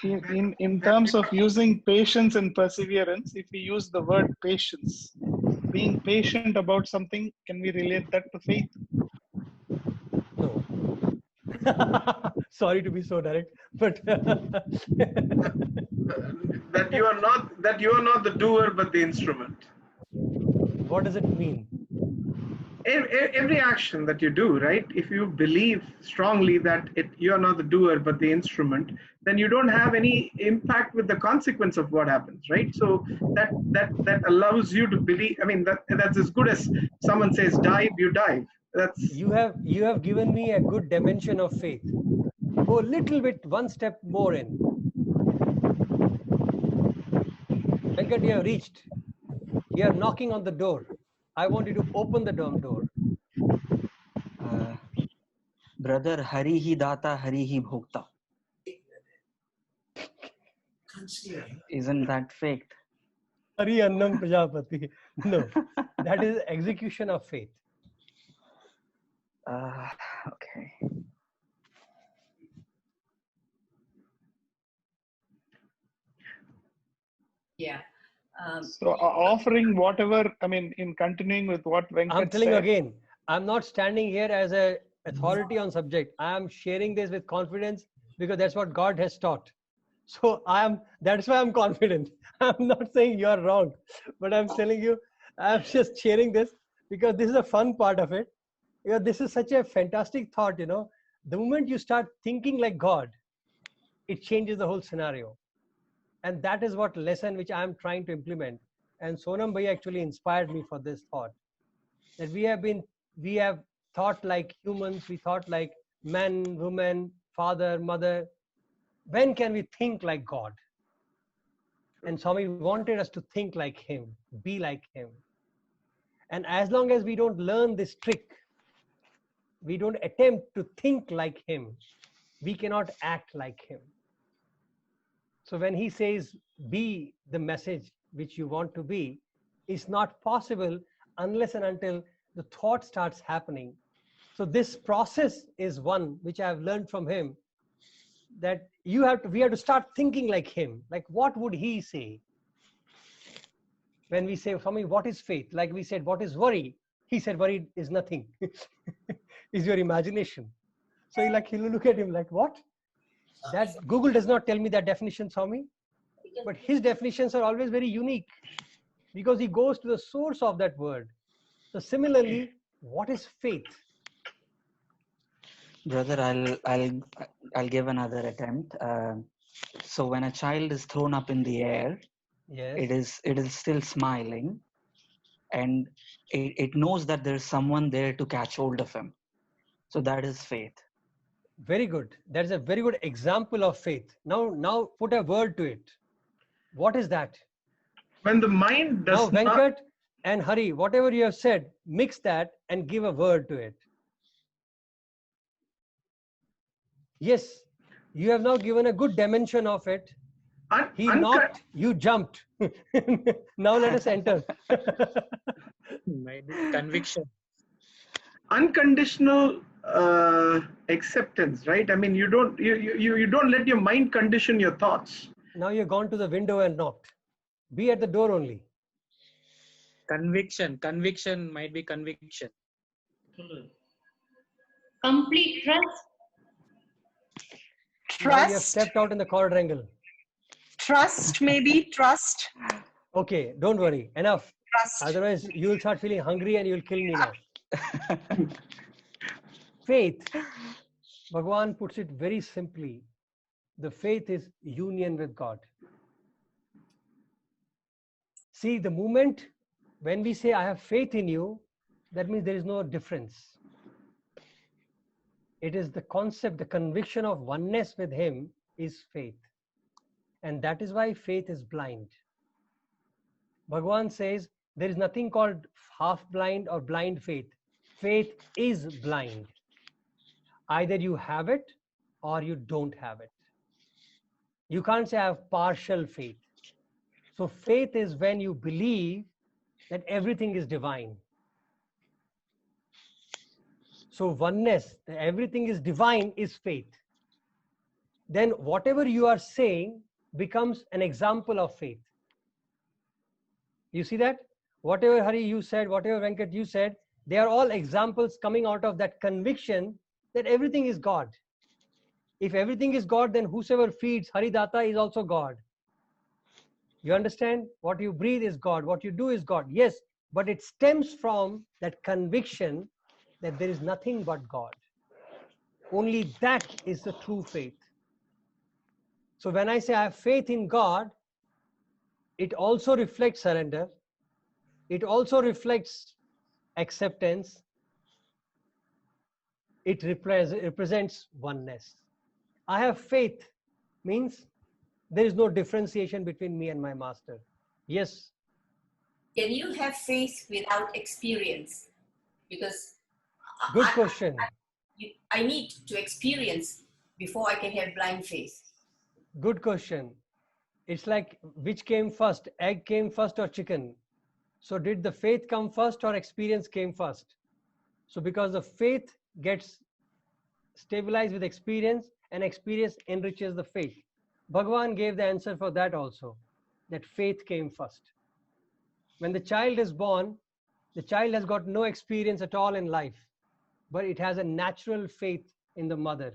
In terms of using patience and perseverance, if we use the word patience, being patient about something, can we relate that to faith? No. Sorry to be so direct, but that you are not the doer but the instrument. What does it mean? Every action that you do, right? If you believe strongly that you are not the doer but the instrument, then you don't have any impact with the consequence of what happens, right? So that allows you to believe. I mean, that's as good as someone says dive, you dive. That's You have given me a good dimension of faith. Go a little bit, one step more in. Venkat, you have reached. You are knocking on the door. I want you to open the door. Brother, Hari hi data, Hari hi bhokta. Isn't that faith? Hari Annam Prajapati. No, that is execution of faith. Okay. Yeah. So offering whatever, I mean, in continuing with what Venkat I'm telling you said, again, I'm not standing here as an authority on subject. I'm sharing this with confidence because that's what God has taught. So that's why I'm confident. I'm not saying you're wrong, but I'm telling you, I'm just sharing this because this is a fun part of it. This is such a fantastic thought, The moment you start thinking like God, it changes the whole scenario. And that is what lesson which I'm trying to implement. And Sonam Bhai actually inspired me for this thought. That we have thought like humans, we thought like men, women, father, mother. When can we think like God? And Swami wanted us to think like him, be like him. And as long as we don't learn this trick, we don't attempt to think like him, we cannot act like him. So when he says, be the message which you want to be, it's not possible unless and until the thought starts happening. So this process is one which I have learned from him, that we have to start thinking like him. Like, what would he say? When we say, Swami, what is faith? Like we said, what is worry? He said, worry is nothing. Is your imagination. So he'll look at him like, what? That Google does not tell me that definition, Swami. But his definitions are always very unique because he goes to the source of that word. So similarly, what is faith? Brother, I'll give another attempt. So when a child is thrown up in the air, yes, it is still smiling, and it knows that there's someone there to catch hold of him. So that is faith. Very good. That is a very good example of faith. Now put a word to it. What is that? When the mind does now, not. Venkat and Hari, whatever you have said, mix that and give a word to it. Yes, you have now given a good dimension of it. He knocked, you jumped. Now let us enter. Maybe conviction. Unconditional acceptance, right? I mean, you don't let your mind condition your thoughts. Now you've gone to the window and knocked. Be at the door only. Conviction might be conviction. Complete trust. Now you have stepped out in the quadrangle. Trust, maybe trust. Okay, don't worry. Enough. Trust. Otherwise, you will start feeling hungry and you will kill me now. Faith, Bhagavan puts it very simply. The faith is union with God. See, the moment when we say, I have faith in you, that means there is no difference. It is the concept, the conviction of oneness with him is faith. And that is why faith is blind. Bhagavan says there is nothing called half blind or blind faith. Faith is blind. Either you have it or you don't have it. You can't say I have partial faith. So faith is when you believe that everything is divine. So oneness, that everything is divine, is faith. Then whatever you are saying becomes an example of faith. You see that? Whatever Hari you said, whatever Venkat you said, they are all examples coming out of that conviction that everything is God. If everything is God, then whosoever feeds Haridata is also God. You understand? What you breathe is God. What you do is God. Yes, but it stems from that conviction that there is nothing but God. Only that is the true faith. So when I say I have faith in God, it also reflects surrender. It also reflects acceptance. It represents oneness. I have faith means there is no differentiation between me and my master. Yes. Can you have faith without experience? Because good question. I need to experience before I can have blind faith. Good question. It's like, which came first, egg came first or chicken? So did the faith come first or experience came first? So because the faith gets stabilized with experience and experience enriches the faith. Bhagavan gave the answer for that also, that faith came first. When the child is born, the child has got no experience at all in life, but it has a natural faith in the mother.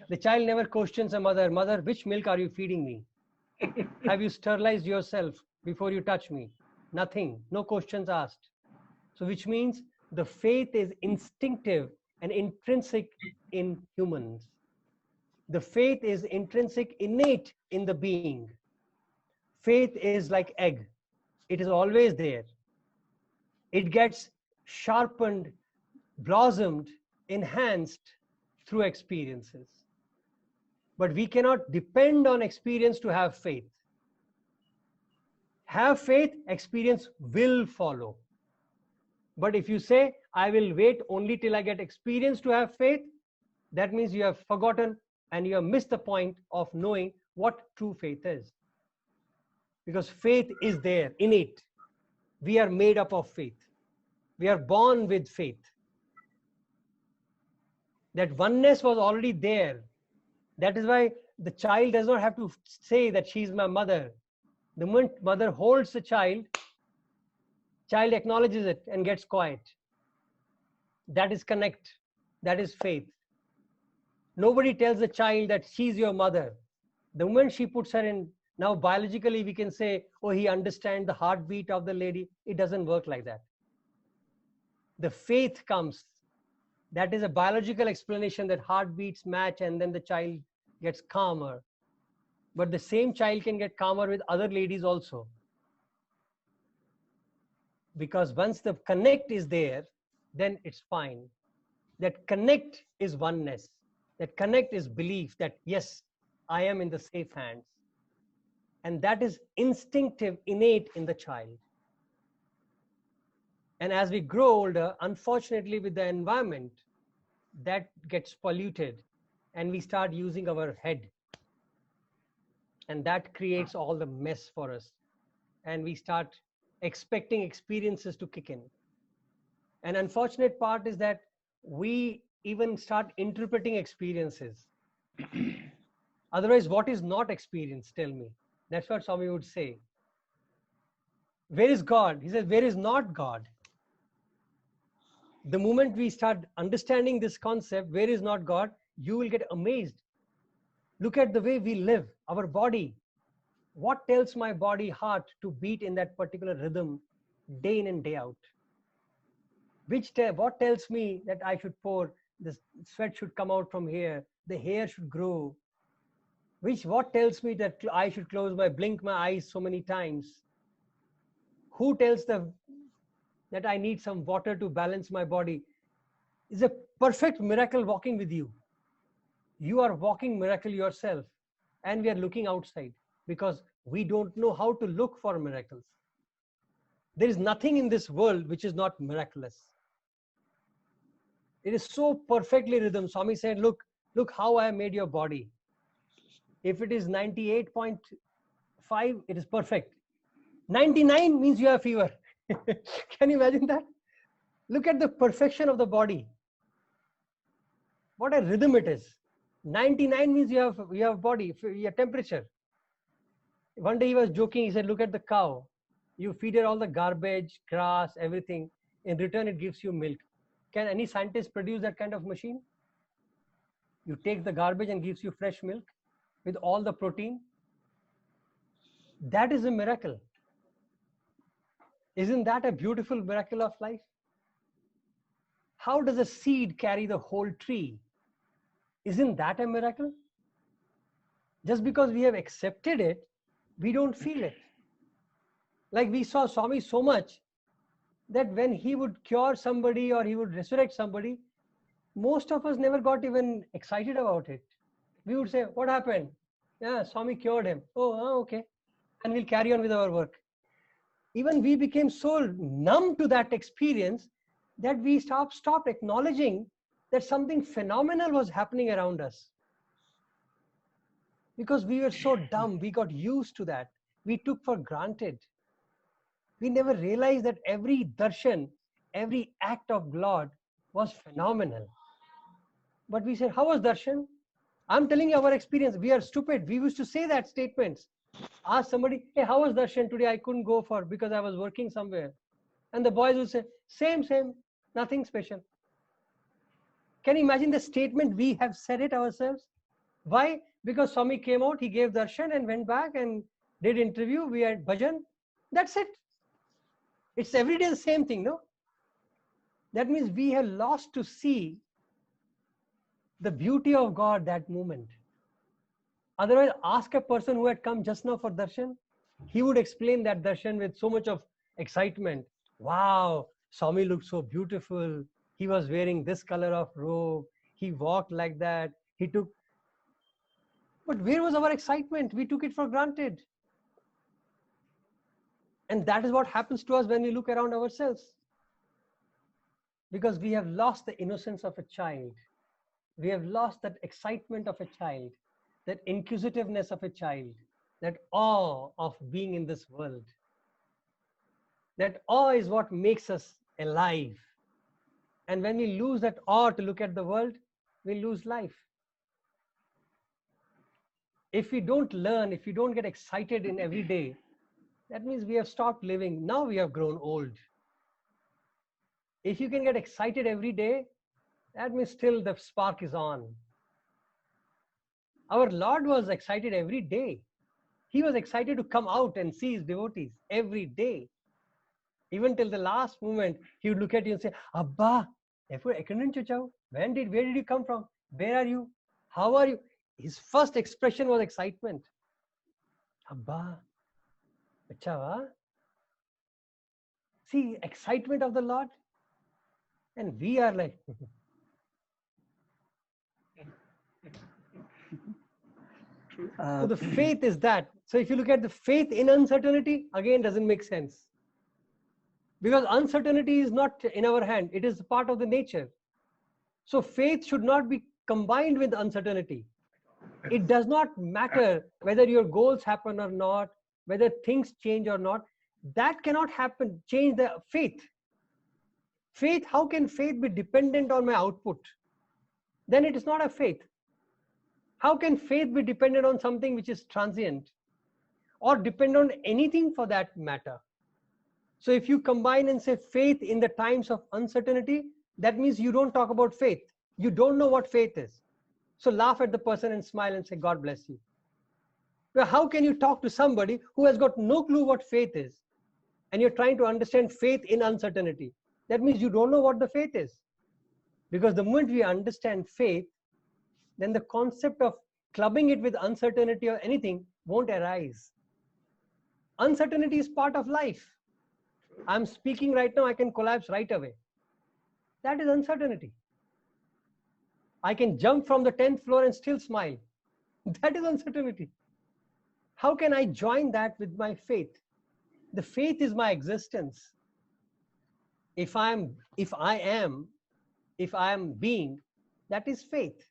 The child never questions a mother, mother, which milk are you feeding me? Have you sterilized yourself before you touch me? Nothing, no questions asked. So which means the faith is instinctive and intrinsic in humans. The faith is intrinsic, innate in the being. Faith is like egg. It is always there. It gets sharpened, blossomed, enhanced through experiences. But we cannot depend on experience to have faith. Have faith, experience will follow. But if you say, I will wait only till I get experience to have faith, that means you have forgotten and you have missed the point of knowing what true faith is. Because faith is there, innate. We are made up of faith. We are born with faith. That oneness was already there. That is why the child does not have to say that she is my mother. The moment mother holds the child acknowledges it and gets quiet. That is connect. That is faith. Nobody tells the child that she's your mother. The moment she puts her in, now biologically we can say, oh, he understands the heartbeat of the lady. It doesn't work like that. The faith comes. That is a biological explanation that heartbeats match and then the child gets calmer. But the same child can get calmer with other ladies also. Because once the connect is there, then it's fine. That connect is oneness. That connect is belief that, yes, I am in the safe hands. And that is instinctive, innate in the child. And as we grow older, unfortunately with the environment, that gets polluted and we start using our head. And that creates all the mess for us. And we start expecting experiences to kick in. An unfortunate part is that we even start interpreting experiences. Otherwise, what is not experience? Tell me. That's what Swami would say. Where is God? He says, where is not God? The moment we start understanding this concept, where is not God, you will get amazed. Look at the way we live, our body. What tells my body heart to beat in that particular rhythm day in and day out? What tells me that I should pour, the sweat should come out from here, the hair should grow? What tells me that I should blink my eyes so many times? Who tells that I need some water to balance my body? It's a perfect miracle walking with you. You are walking miracle yourself, and we are looking outside because we don't know how to look for miracles. There is nothing in this world which is not miraculous. It is so perfectly rhythm. Swami said, look how I made your body. If it is 98.5, it is perfect. 99 means you have fever. Can you imagine that? Look at the perfection of the body. What a rhythm it is. 99 means you have body, your temperature. One day he was joking, he said, look at the cow. You feed her all the garbage, grass, everything. In return, it gives you milk. Can any scientist produce that kind of machine? You take the garbage and gives you fresh milk with all the protein. That is a miracle. Isn't that a beautiful miracle of life? How does a seed carry the whole tree? Isn't that a miracle? Just because we have accepted it, we don't feel it. Like we saw Swami so much that when he would cure somebody or he would resurrect somebody, most of us never got even excited about it. We would say, what happened? Yeah, Swami cured him. Oh, okay. And we'll carry on with our work. Even we became so numb to that experience that we stopped acknowledging that something phenomenal was happening around us. Because we were so dumb, we got used to that. We took for granted. We never realized that every darshan, every act of Lord was phenomenal. But we said, how was darshan? I'm telling you our experience. We are stupid. We used to say that statements. Ask somebody, hey, how was darshan today? I couldn't go because I was working somewhere. And the boys would say, same, nothing special. Can you imagine the statement? We have said it ourselves. Why? Because Swami came out, he gave darshan and went back and did interview. We had bhajan. That's it. It's every day the same thing, no? That means we have lost to see the beauty of God that moment. Otherwise, ask a person who had come just now for darshan. He would explain that darshan with so much of excitement. Wow, Swami looked so beautiful. He was wearing this color of robe. He walked like that. But where was our excitement? We took it for granted. And that is what happens to us when we look around ourselves. Because we have lost the innocence of a child. We have lost that excitement of a child, that inquisitiveness of a child, that awe of being in this world. That awe is what makes us alive. And when we lose that awe to look at the world, we lose life. If we don't learn, if we don't get excited in every day, that means we have stopped living. Now we have grown old. If you can get excited every day, that means still the spark is on. Our Lord was excited every day. He was excited to come out and see his devotees every day. Even till the last moment, he would look at you and say, Abba, where did you come from? Where are you? How are you? His first expression was excitement. Abba, acha va? See, excitement of the Lord. And we are like, so the faith is that. So if you look at the faith in uncertainty, again doesn't make sense. Because uncertainty is not in our hand. It is part of the nature. So faith should not be combined with uncertainty. It does not matter whether your goals happen or not, whether things change or not. That cannot happen, change the faith. Faith, how can faith be dependent on my output? Then it is not a faith. How can faith be dependent on something which is transient or depend on anything for that matter? So if you combine and say faith in the times of uncertainty, that means you don't talk about faith. You don't know what faith is. So laugh at the person and smile and say, God bless you. Well, how can you talk to somebody who has got no clue what faith is? And you're trying to understand faith in uncertainty. That means you don't know what the faith is. Because the moment we understand faith, then the concept of clubbing it with uncertainty or anything won't arise. Uncertainty is part of life. I'm speaking right now, I can collapse right away. That is uncertainty. I can jump from the 10th floor and still smile. That is uncertainty. How can I join that with my faith? The faith is my existence. If I am being, that is faith.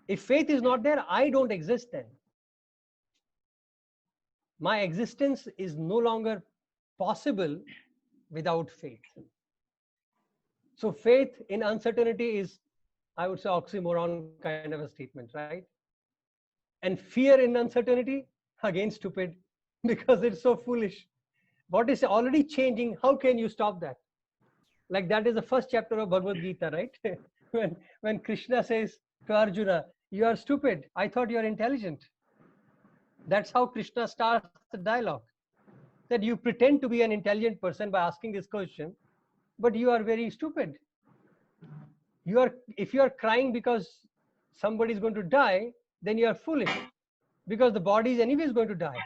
If faith is not there, I don't exist then. My existence is no longer possible without faith. So faith in uncertainty is, I would say, oxymoron kind of a statement, right? And fear in uncertainty, again, stupid, because it's so foolish. What is already changing, how can you stop that? Like that is the first chapter of Bhagavad Gita, right? when Krishna says to Arjuna, you are stupid, I thought you are intelligent. That's how Krishna starts the dialogue. That you pretend to be an intelligent person by asking this question, but you are very stupid. If you are crying because somebody is going to die, then you are foolish, because the body is anyways going to die.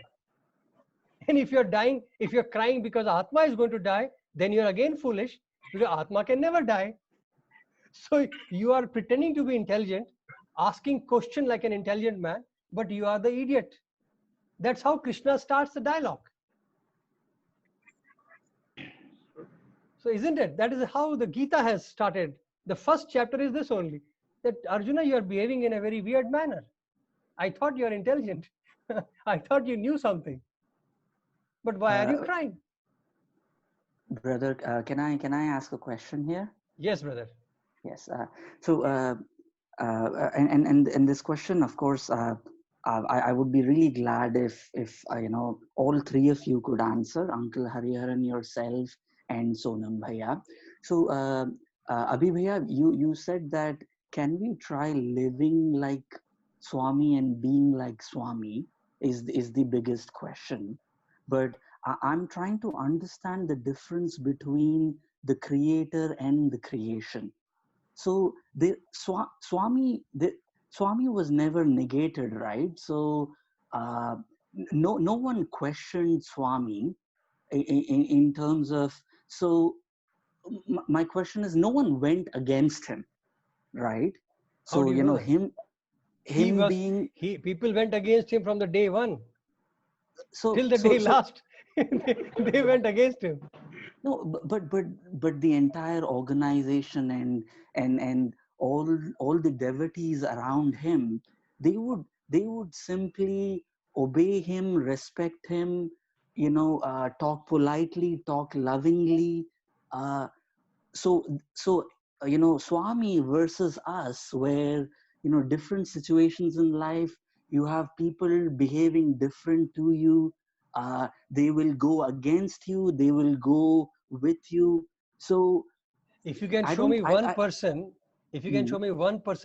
And if you're crying because Atma is going to die, then you're again foolish, because Atma can never die. So you are pretending to be intelligent, asking question like an intelligent man, but you are the idiot. That's how Krishna starts the dialogue. So isn't it? That is how the Gita has started. The first chapter is this only, that Arjuna, you are behaving in a very weird manner. I thought you are intelligent. I thought you knew something. But why are you crying? Brother, can I ask a question here? Yes, brother. Yes. And this question, of course, I would be really glad if all three of you could answer, Uncle Hariharan, yourself, and Sonam Bhaiya. So Abhi Bhaiya, you said that can we try living like Swami and being like Swami is the biggest question. But I'm trying to understand the difference between the creator and the creation. So the Swami was never negated, right? So no one questioned Swami in terms of, so my question is, no one went against him, right? How So do you know people went against him from the day one. So till the day last, they went against him. No, but the entire organization and all the devotees around him, they would simply obey him, respect him, talk politely, talk lovingly. So Swami versus us, where different situations in life, you have people behaving different to you. They will go against you, they will go with you. So if you can show me one person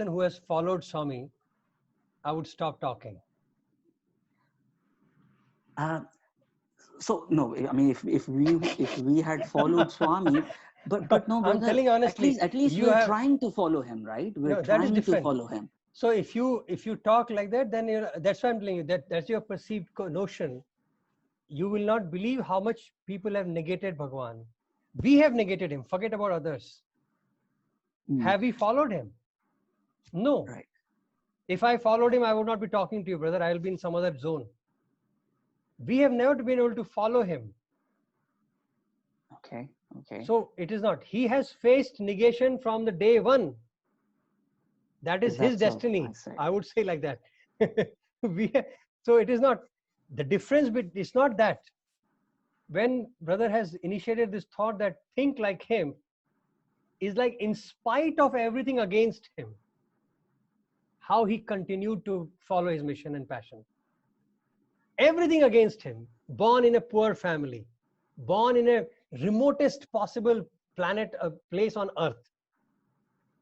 who has followed Swami, I would stop talking. So no, I mean, if we had followed Swami, but no, brother, I'm telling honestly, at least we're trying to follow him, right? We're trying to follow him. So if you talk like that, then that's why I'm telling you that's your perceived notion. You will not believe how much people have negated Bhagwan. We have negated him. Forget about others. Have we followed him? No. Right. If I followed him, I would not be talking to you, brother. I will be in some other zone. We have never been able to follow him. Okay. So it is not. He has faced negation from the day one. That is his destiny. I would say like that. So it is not. The difference, it's not that. When brother has initiated this thought that think like him, is like in spite of everything against him, how he continued to follow his mission and passion. Everything against him, born in a poor family, born in a remotest possible planet, a place on earth.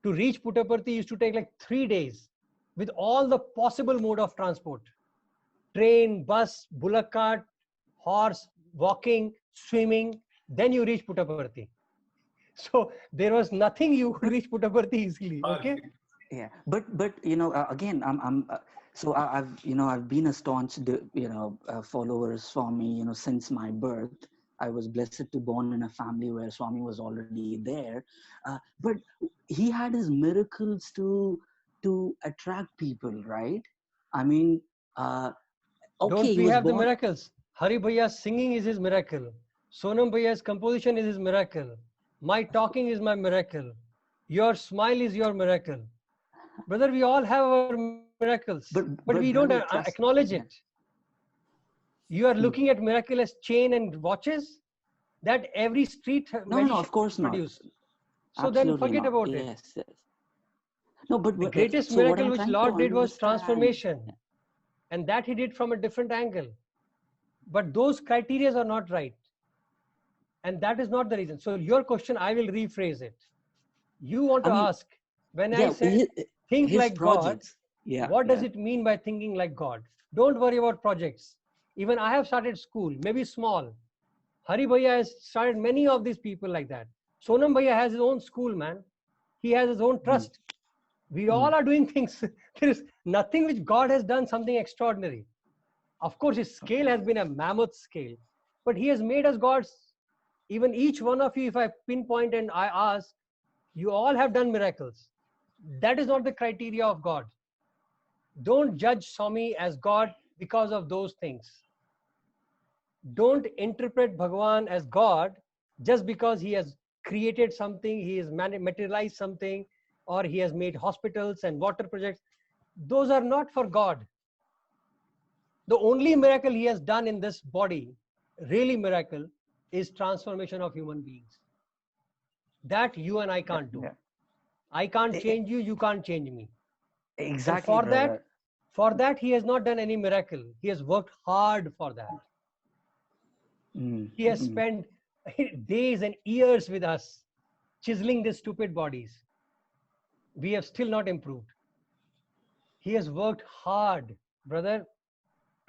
To reach Puttaparthi used to take like 3 days with all the possible mode of transport. Train, bus, bullock cart, horse, walking, swimming, then you reach Puttaparthi. So there was nothing you would reach Puttaparthi easily, okay? Yeah, but again, I've been a staunch follower of Swami, since my birth. I was blessed to born in a family where Swami was already there, but he had his miracles to attract people, right? I mean, don't we have the miracles? Hari Bhaiya's singing is his miracle. Sonam Bhaiya's composition is his miracle. My talking is my miracle. Your smile is your miracle. Brother, we all have our miracles, but we don't brother, trust, acknowledge yeah. it. You are looking at miraculous chain and watches that every street No, of course not. produce. So Absolutely then forget not. about Yes, it. yes. No, but The greatest so what miracle I'm which trying Lord to did was understand, transformation. And that he did from a different angle. But those criteria are not right. And that is not the reason. So your question, I will rephrase it. You want to ask, when I say think like God, what does it mean by thinking like God? Don't worry about projects. Even I have started school, maybe small. Hari Bhaiya has started many of these people like that. Sonam Bhaiya has his own school, man. He has his own trust. We all are doing things. There is nothing which God has done something extraordinary. Of course, his scale has been a mammoth scale, but he has made us gods. Even each one of you, if I pinpoint and I ask, you all have done miracles. That is not the criteria of God. Don't judge Swami as God because of those things. Don't interpret Bhagavan as God just because he has created something, he has materialized something, or he has made hospitals and water projects. Those are not for God. The only miracle he has done in this body, really miracle, is transformation of human beings. That you and I can't do. I can't change you, you can't change me. Exactly, And for that, he has not done any miracle. He has worked hard for that. He has spent days and years with us, chiseling these stupid bodies. We have still not improved. He has worked hard, brother.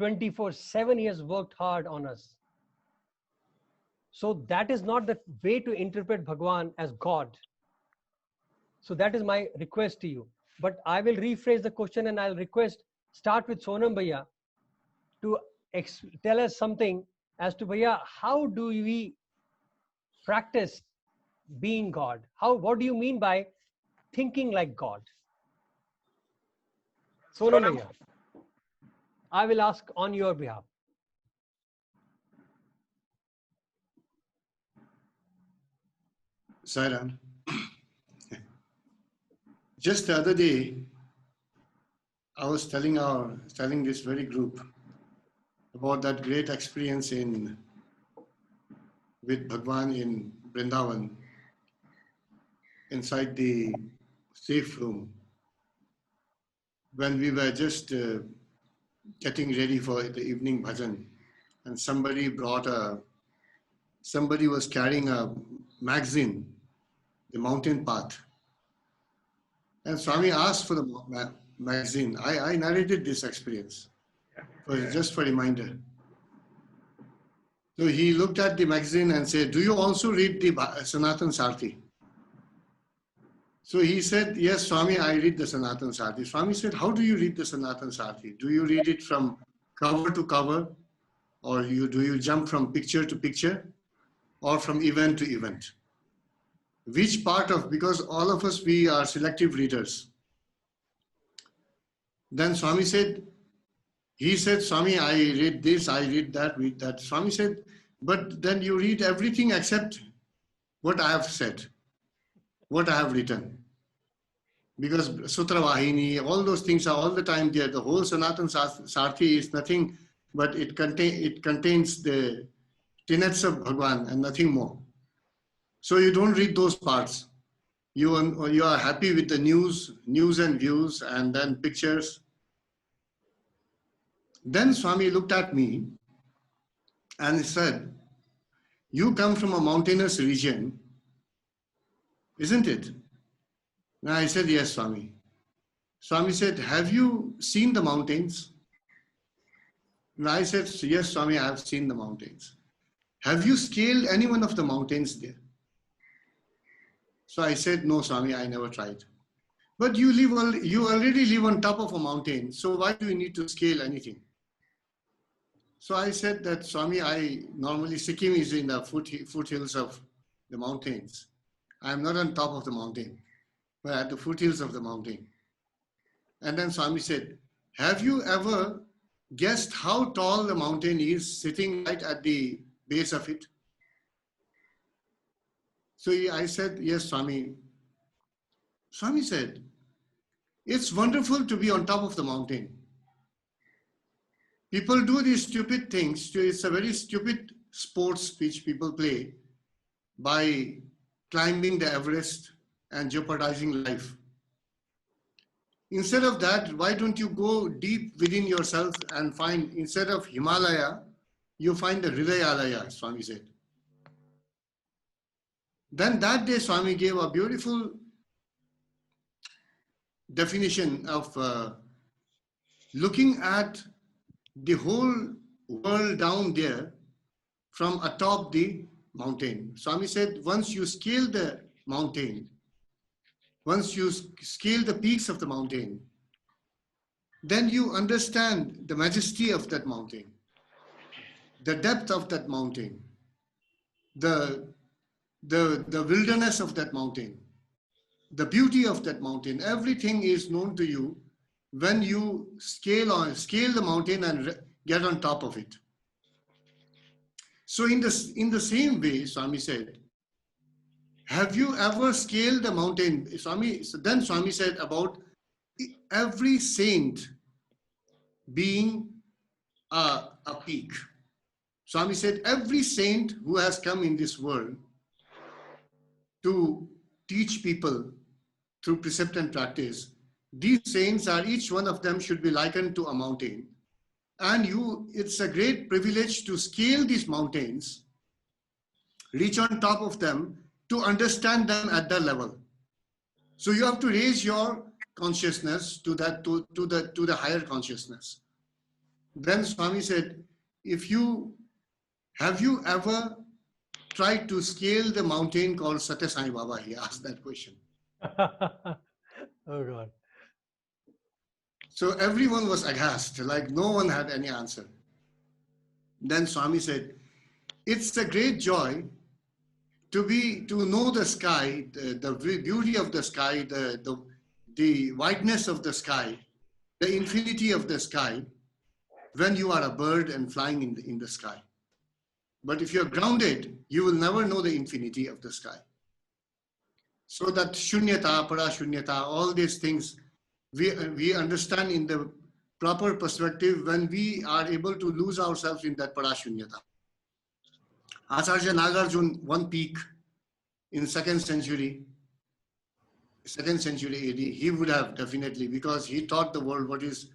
24/7 he has worked hard on us. So that is not the way to interpret Bhagwan as God. So that is my request to you. But I will rephrase the question and I'll request, start with Sonam Bhaiya to tell us something as to, Bhaiya, how do we practice being God? What do you mean by thinking like God? Sonam Bhaiya, I will ask on your behalf. Sairan, just the other day, I was telling this very group about that great experience with Bhagwan in Vrindavan, inside the safe room, when we were just getting ready for the evening bhajan, and somebody was carrying a magazine, The Mountain Path. And Swami asked for the magazine. I narrated this experience, just for reminder. So he looked at the magazine and said, do you also read the Sanatan Sarthi? So he said, yes, Swami, I read the Sanatan Sarthi. Swami said, how do you read the Sanatan Sarthi? Do you read it from cover to cover? Or do you jump from picture to picture? Or from event to event? Which part of, because all of us, we are selective readers. Then Swami said, Swami, I read this, I read that. Swami said, but then you read everything except what I have said, what I have written. Because Sutra Vahini, all those things are all the time there. The whole Sanatan Sarthi is nothing but it contains the tenets of Bhagwan and nothing more. So you don't read those parts. You are happy with the news and views, and then pictures. Then Swami looked at me and he said, you come from a mountainous region, isn't it? And I said, yes, Swami. Swami said, have you seen the mountains? And I said, yes, Swami, I have seen the mountains. Have you scaled any one of the mountains there? So I said, no, Swami, I never tried. But you already live on top of a mountain, so why do you need to scale anything? So I said that, Swami, normally Sikkim is in the foothills of the mountains. I'm not on top of the mountain, but at the foothills of the mountain. And then Swami said, have you ever guessed how tall the mountain is sitting right at the base of it? So I said, yes, Swami. Swami said, it's wonderful to be on top of the mountain. People do these stupid things. It's a very stupid sports which people play by climbing the Everest and jeopardizing life. Instead of that, why don't you go deep within yourself and find, instead of Himalaya, you find the Hridayalaya, Swami said. Then that day, Swami gave a beautiful definition of looking at the whole world down there from atop the mountain. Swami said, once you scale the mountain, once you scale the peaks of the mountain, then you understand the majesty of that mountain, the depth of that mountain, the wilderness of that mountain, the beauty of that mountain. Everything is known to you when you scale the mountain and get on top of it. So in the same way, Swami said, have you ever scaled the mountain? Then Swami said about every saint being a peak. Swami said every saint who has come in this world to teach people through precept and practice, these saints are, each one of them should be likened to a mountain. And it's a great privilege to scale these mountains, reach on top of them, to understand them at that level. So you have to raise your consciousness to the higher consciousness. Then Swami said, have you ever tried to scale the mountain called Satya Sai Baba? He asked that question. Oh God. So everyone was aghast, like no one had any answer. Then Swami said, it's a great joy to know the sky, the beauty of the sky, the wideness of the sky, the infinity of the sky, when you are a bird and flying in the sky. But if you're grounded, you will never know the infinity of the sky. So that shunyata, parashunyata, all these things, we understand in the proper perspective when we are able to lose ourselves in that parashunyata. Acharya Nagarjuna, one peak in second century AD, he would have definitely, because he taught the world what is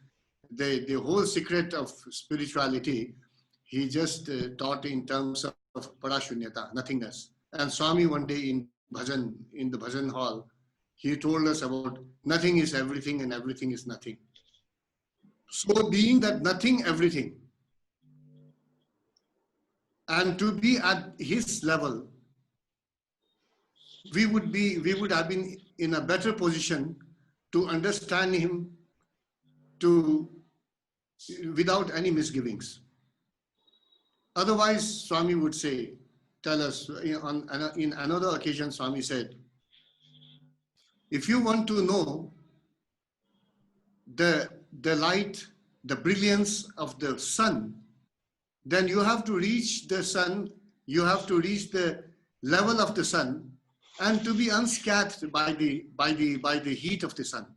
the whole secret of spirituality. He just taught in terms of parashunyata, nothingness. And Swami one day in the bhajan hall, he told us about nothing is everything and everything is nothing. So being that nothing, everything, and to be at his level, we would have been in a better position to understand him without any misgivings. Otherwise, Swami would tell us, in another occasion, Swami said, if you want to know the light, the brilliance of the sun, then you have to reach the sun, you have to reach the level of the sun, and to be unscathed by the heat of the sun.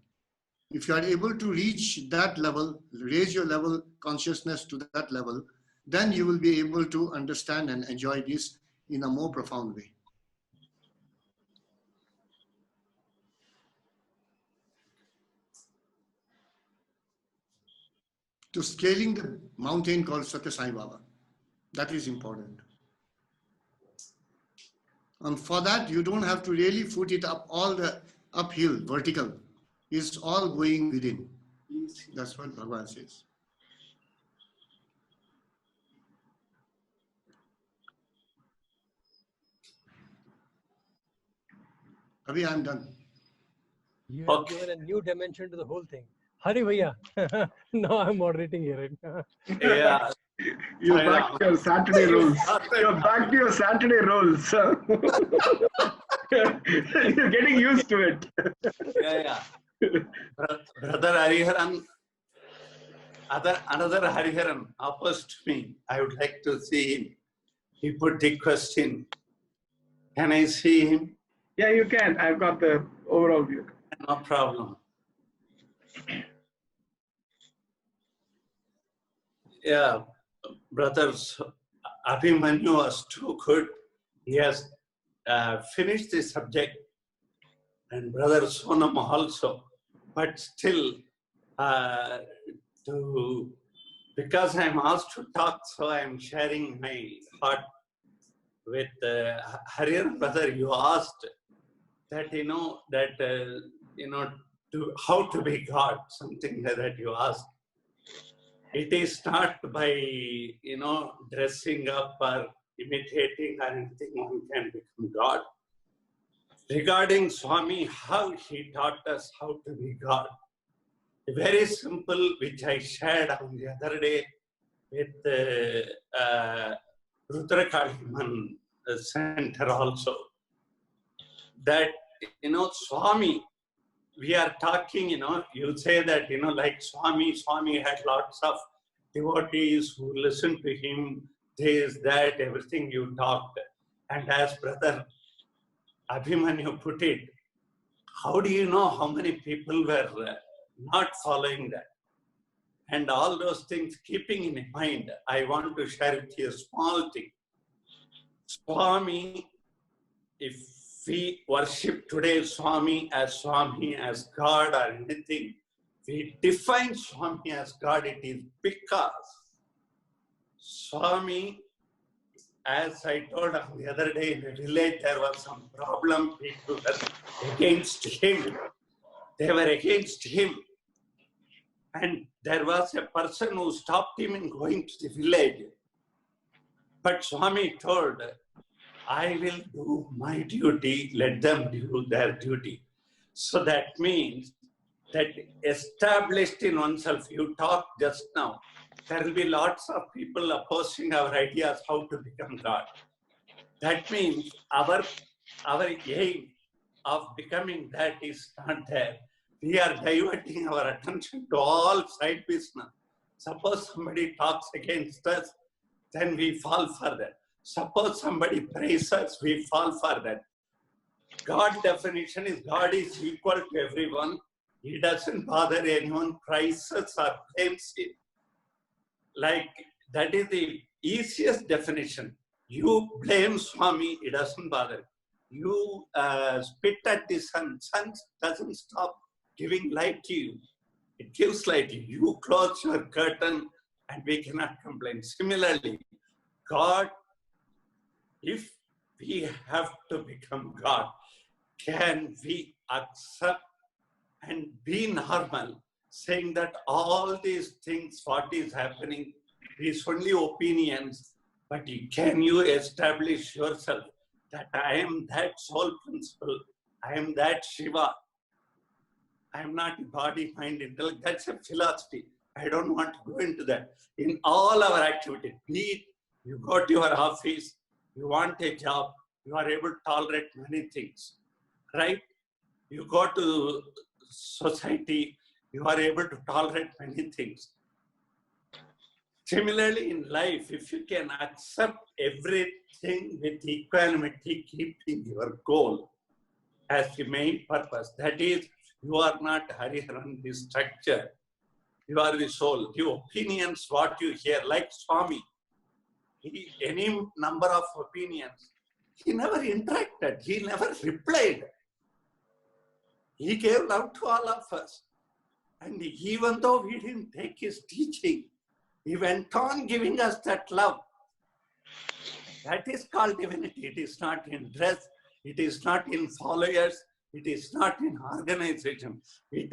If you are able to reach that level, raise your level consciousness to that level, then you will be able to understand and enjoy this in a more profound way. To scaling the mountain called Satya Sai Baba, that is important. And for that, you don't have to really foot it up all the uphill, vertical. It's all going within. That's what Bhagavan says. Abhi, I'm done. You have given a new dimension to the whole thing. Hari Bhaiya. Now I'm moderating here. Right? Yeah. You're back to your Saturday roles. You're back to your Saturday roles. You're getting used to it. Yeah. Brother Hariharan Another Hariharan opposed me. I would like to see him. He put the question. Can I see him? Yeah, you can. I've got the overall view. No problem. Yeah, brothers, Abhimanyu was too good. He has finished the subject, and brother Sonam also. But still, because I'm asked to talk, so I'm sharing my heart with Hariharan brother. You asked that how to be God, something that you asked. It is not by dressing up or imitating or anything one can become God. Regarding Swami, how he taught us how to be God. Very simple, which I shared on the other day with Rudrakaliman Center also. That, Swami, we are talking, you say that, like Swami had lots of devotees who listened to him, this, that, everything you talked. And as brother Abhimanyu put it, how do you know how many people were not following that? And all those things keeping in mind, I want to share with you a small thing. Swami, if we worship today Swami as God or anything, we define Swami as God, it is because Swami, as I told on the other day in a village, there was some problem, people were against him. They were against him. And there was a person who stopped him in going to the village. But Swami told, I will do my duty, let them do their duty. So that means that established in oneself, you talked just now, there will be lots of people opposing our ideas how to become God. That means our aim of becoming that is not there. We are diverting our attention to all side business. Suppose somebody talks against us, then we fall for that. Suppose somebody praises us, we fall for that. God definition is God is equal to everyone. He doesn't bother anyone, praises or blames him. Like, that is the easiest definition. You blame Swami, it doesn't bother. You spit at the sun doesn't stop giving light to you. It gives light to you. You close your curtain and we cannot complain. Similarly, God, if we have to become God, can we accept and be normal, saying that all these things, what is happening, is only opinions, but can you establish yourself that I am that soul principle, I am that Shiva, I am not body, mind, intellect. That's a philosophy. I don't want to go into that. In all our activities, be it you go to your office, you want a job, you are able to tolerate many things, right? You go to society, you are able to tolerate many things. Similarly, in life, if you can accept everything with equanimity, keeping your goal as the main purpose, that is, you are not Hariharan, the structure. You are the soul. The opinions, what you hear, like Swami, any number of opinions, he never interacted. He never replied. He gave love to all of us. And even though we didn't take his teaching, he went on giving us that love. That is called divinity. It is not in dress. It is not in followers. It is not in organization. It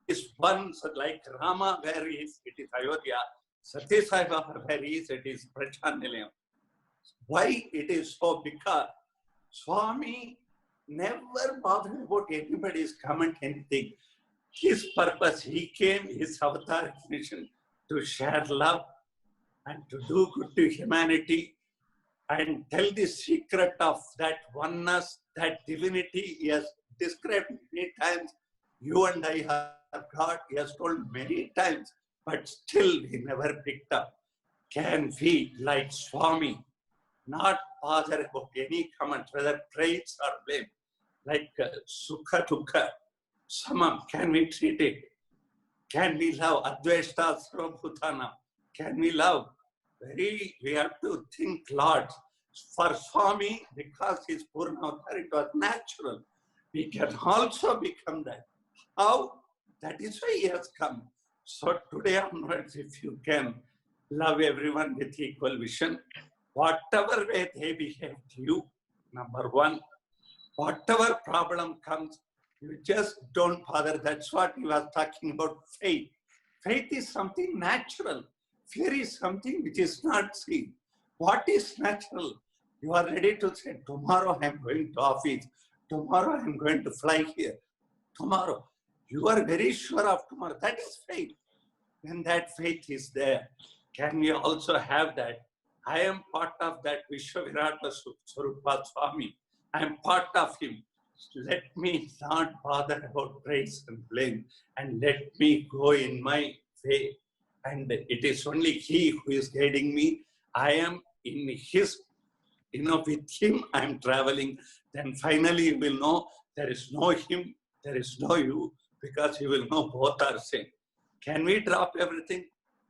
is one, like Rama, where he is, it is Ayodhya. Satya Sai Baba, where he is, it is Prajanilayam. Why it is so? Because Swami never bothered about anybody's comment, anything. His purpose, he came, his avatar mission, to share love and to do good to humanity and tell the secret of that oneness, that divinity. He has described many times. You and I are God. He has told many times. but still we never picked up. Can we, like Swami, not bother about any comment, whether praise or blame, like Sukha Dukha, Samam, can we treat it? Can we love Adveshta Sarvabhutana? Can we love? We have to think, Lord, for Swami, because he's Purnavatar, it was natural. We can also become that. How? That is why he has come. So today onwards, if you can love everyone with equal vision, whatever way they behave to you, number one, whatever problem comes, you just don't bother. That's what he was talking about, faith. Faith is something natural. Fear is something which is not seen. What is natural? You are ready to say, tomorrow I am going to office. Tomorrow I am going to fly here. Tomorrow. You are very sure of tomorrow. That is faith. When that faith is there, can we also have that? I am part of that Vishwavirata Swarupa Swami. I am part of him. Let me not bother about praise and blame, and let me go in my way. And it is only he who is guiding me. I am in his, with him I am traveling. Then finally you will know there is no him, there is no you, because you will know both are same. Can we drop everything?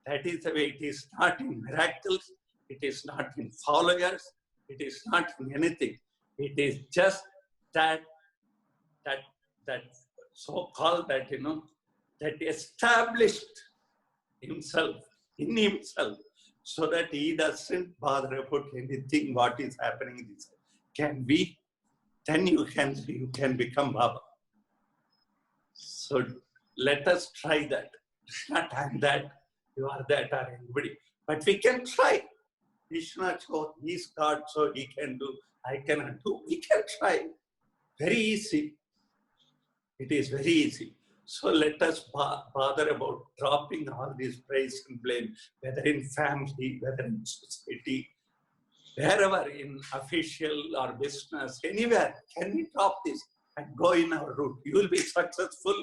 That is the way. It is not in miracles. It is not in followers. It is not in anything. It is just that so-called that established himself in himself, so that he doesn't bother about anything what is happening in this. Can we? Then you can become Baba. So let us try that. It's not I'm that, you are that, or anybody. But we can try. Krishna, so he's God, so he can do, I cannot do. We can try. Very easy. It is very easy. So let us bother about dropping all these praise and blame, whether in family, whether in society, wherever, in official or business, anywhere. Can we drop this and go in our route? You will be successful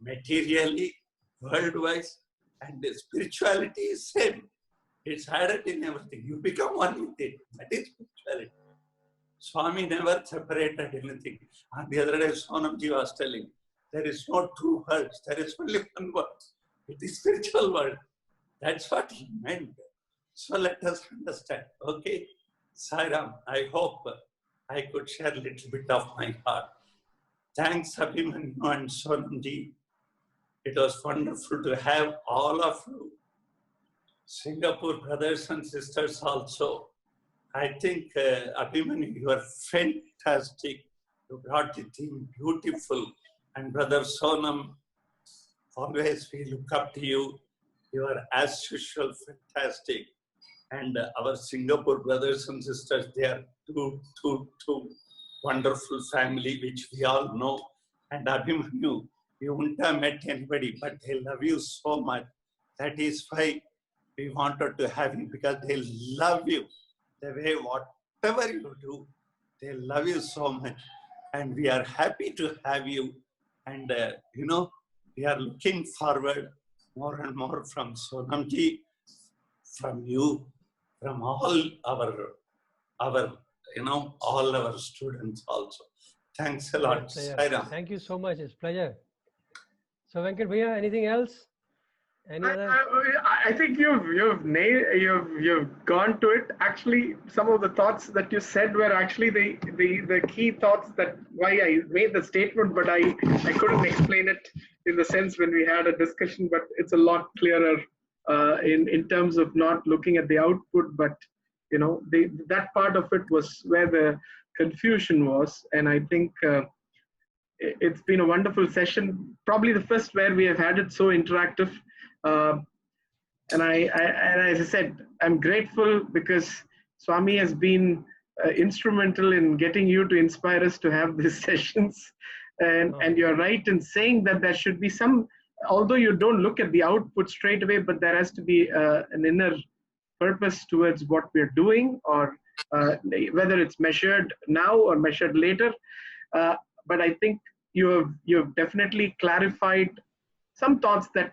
materially, world-wise, and the spirituality is same. It's added in everything. You become one with it. That is spirituality. Swami never separated anything. On the other day, Sonamji was telling, there is no two words. There is only one word. It is spiritual word. That's what he meant. So let us understand. Okay? Sai Ram, I hope I could share a little bit of my heart. Thanks, Abhimanyu and Sonamji. It was wonderful to have all of you. Singapore brothers and sisters also. I think, Abhimanyu, you are fantastic. You brought the theme beautiful. And Brother Sonam, always we look up to you. You are as usual fantastic. And our Singapore brothers and sisters, they are two wonderful family, which we all know. And Abhimanyu, you wouldn't have met anybody, but they love you so much. That is why we wanted to have you, because they love you. The way whatever you do, they love you so much. And we are happy to have you. And, we are looking forward more and more from Sonamji, from you, from all our all our students also. Thanks a lot. Thank you so much. It's a pleasure. So Venkat Bhaiya, anything else? I think you've gone to it. Actually, some of the thoughts that you said were actually the key thoughts that why I made the statement, but I couldn't explain it in the sense when we had a discussion. But it's a lot clearer in terms of not looking at the output, but that part of it was where the confusion was, and I think. It's been a wonderful session, probably the first where we have had it so interactive. And as I said, I'm grateful because Swami has been instrumental in getting you to inspire us to have these sessions. And you're right in saying that there should be some, although you don't look at the output straight away, but there has to be an inner purpose towards what we're doing, or whether it's measured now or measured later. But I think you have definitely clarified some thoughts that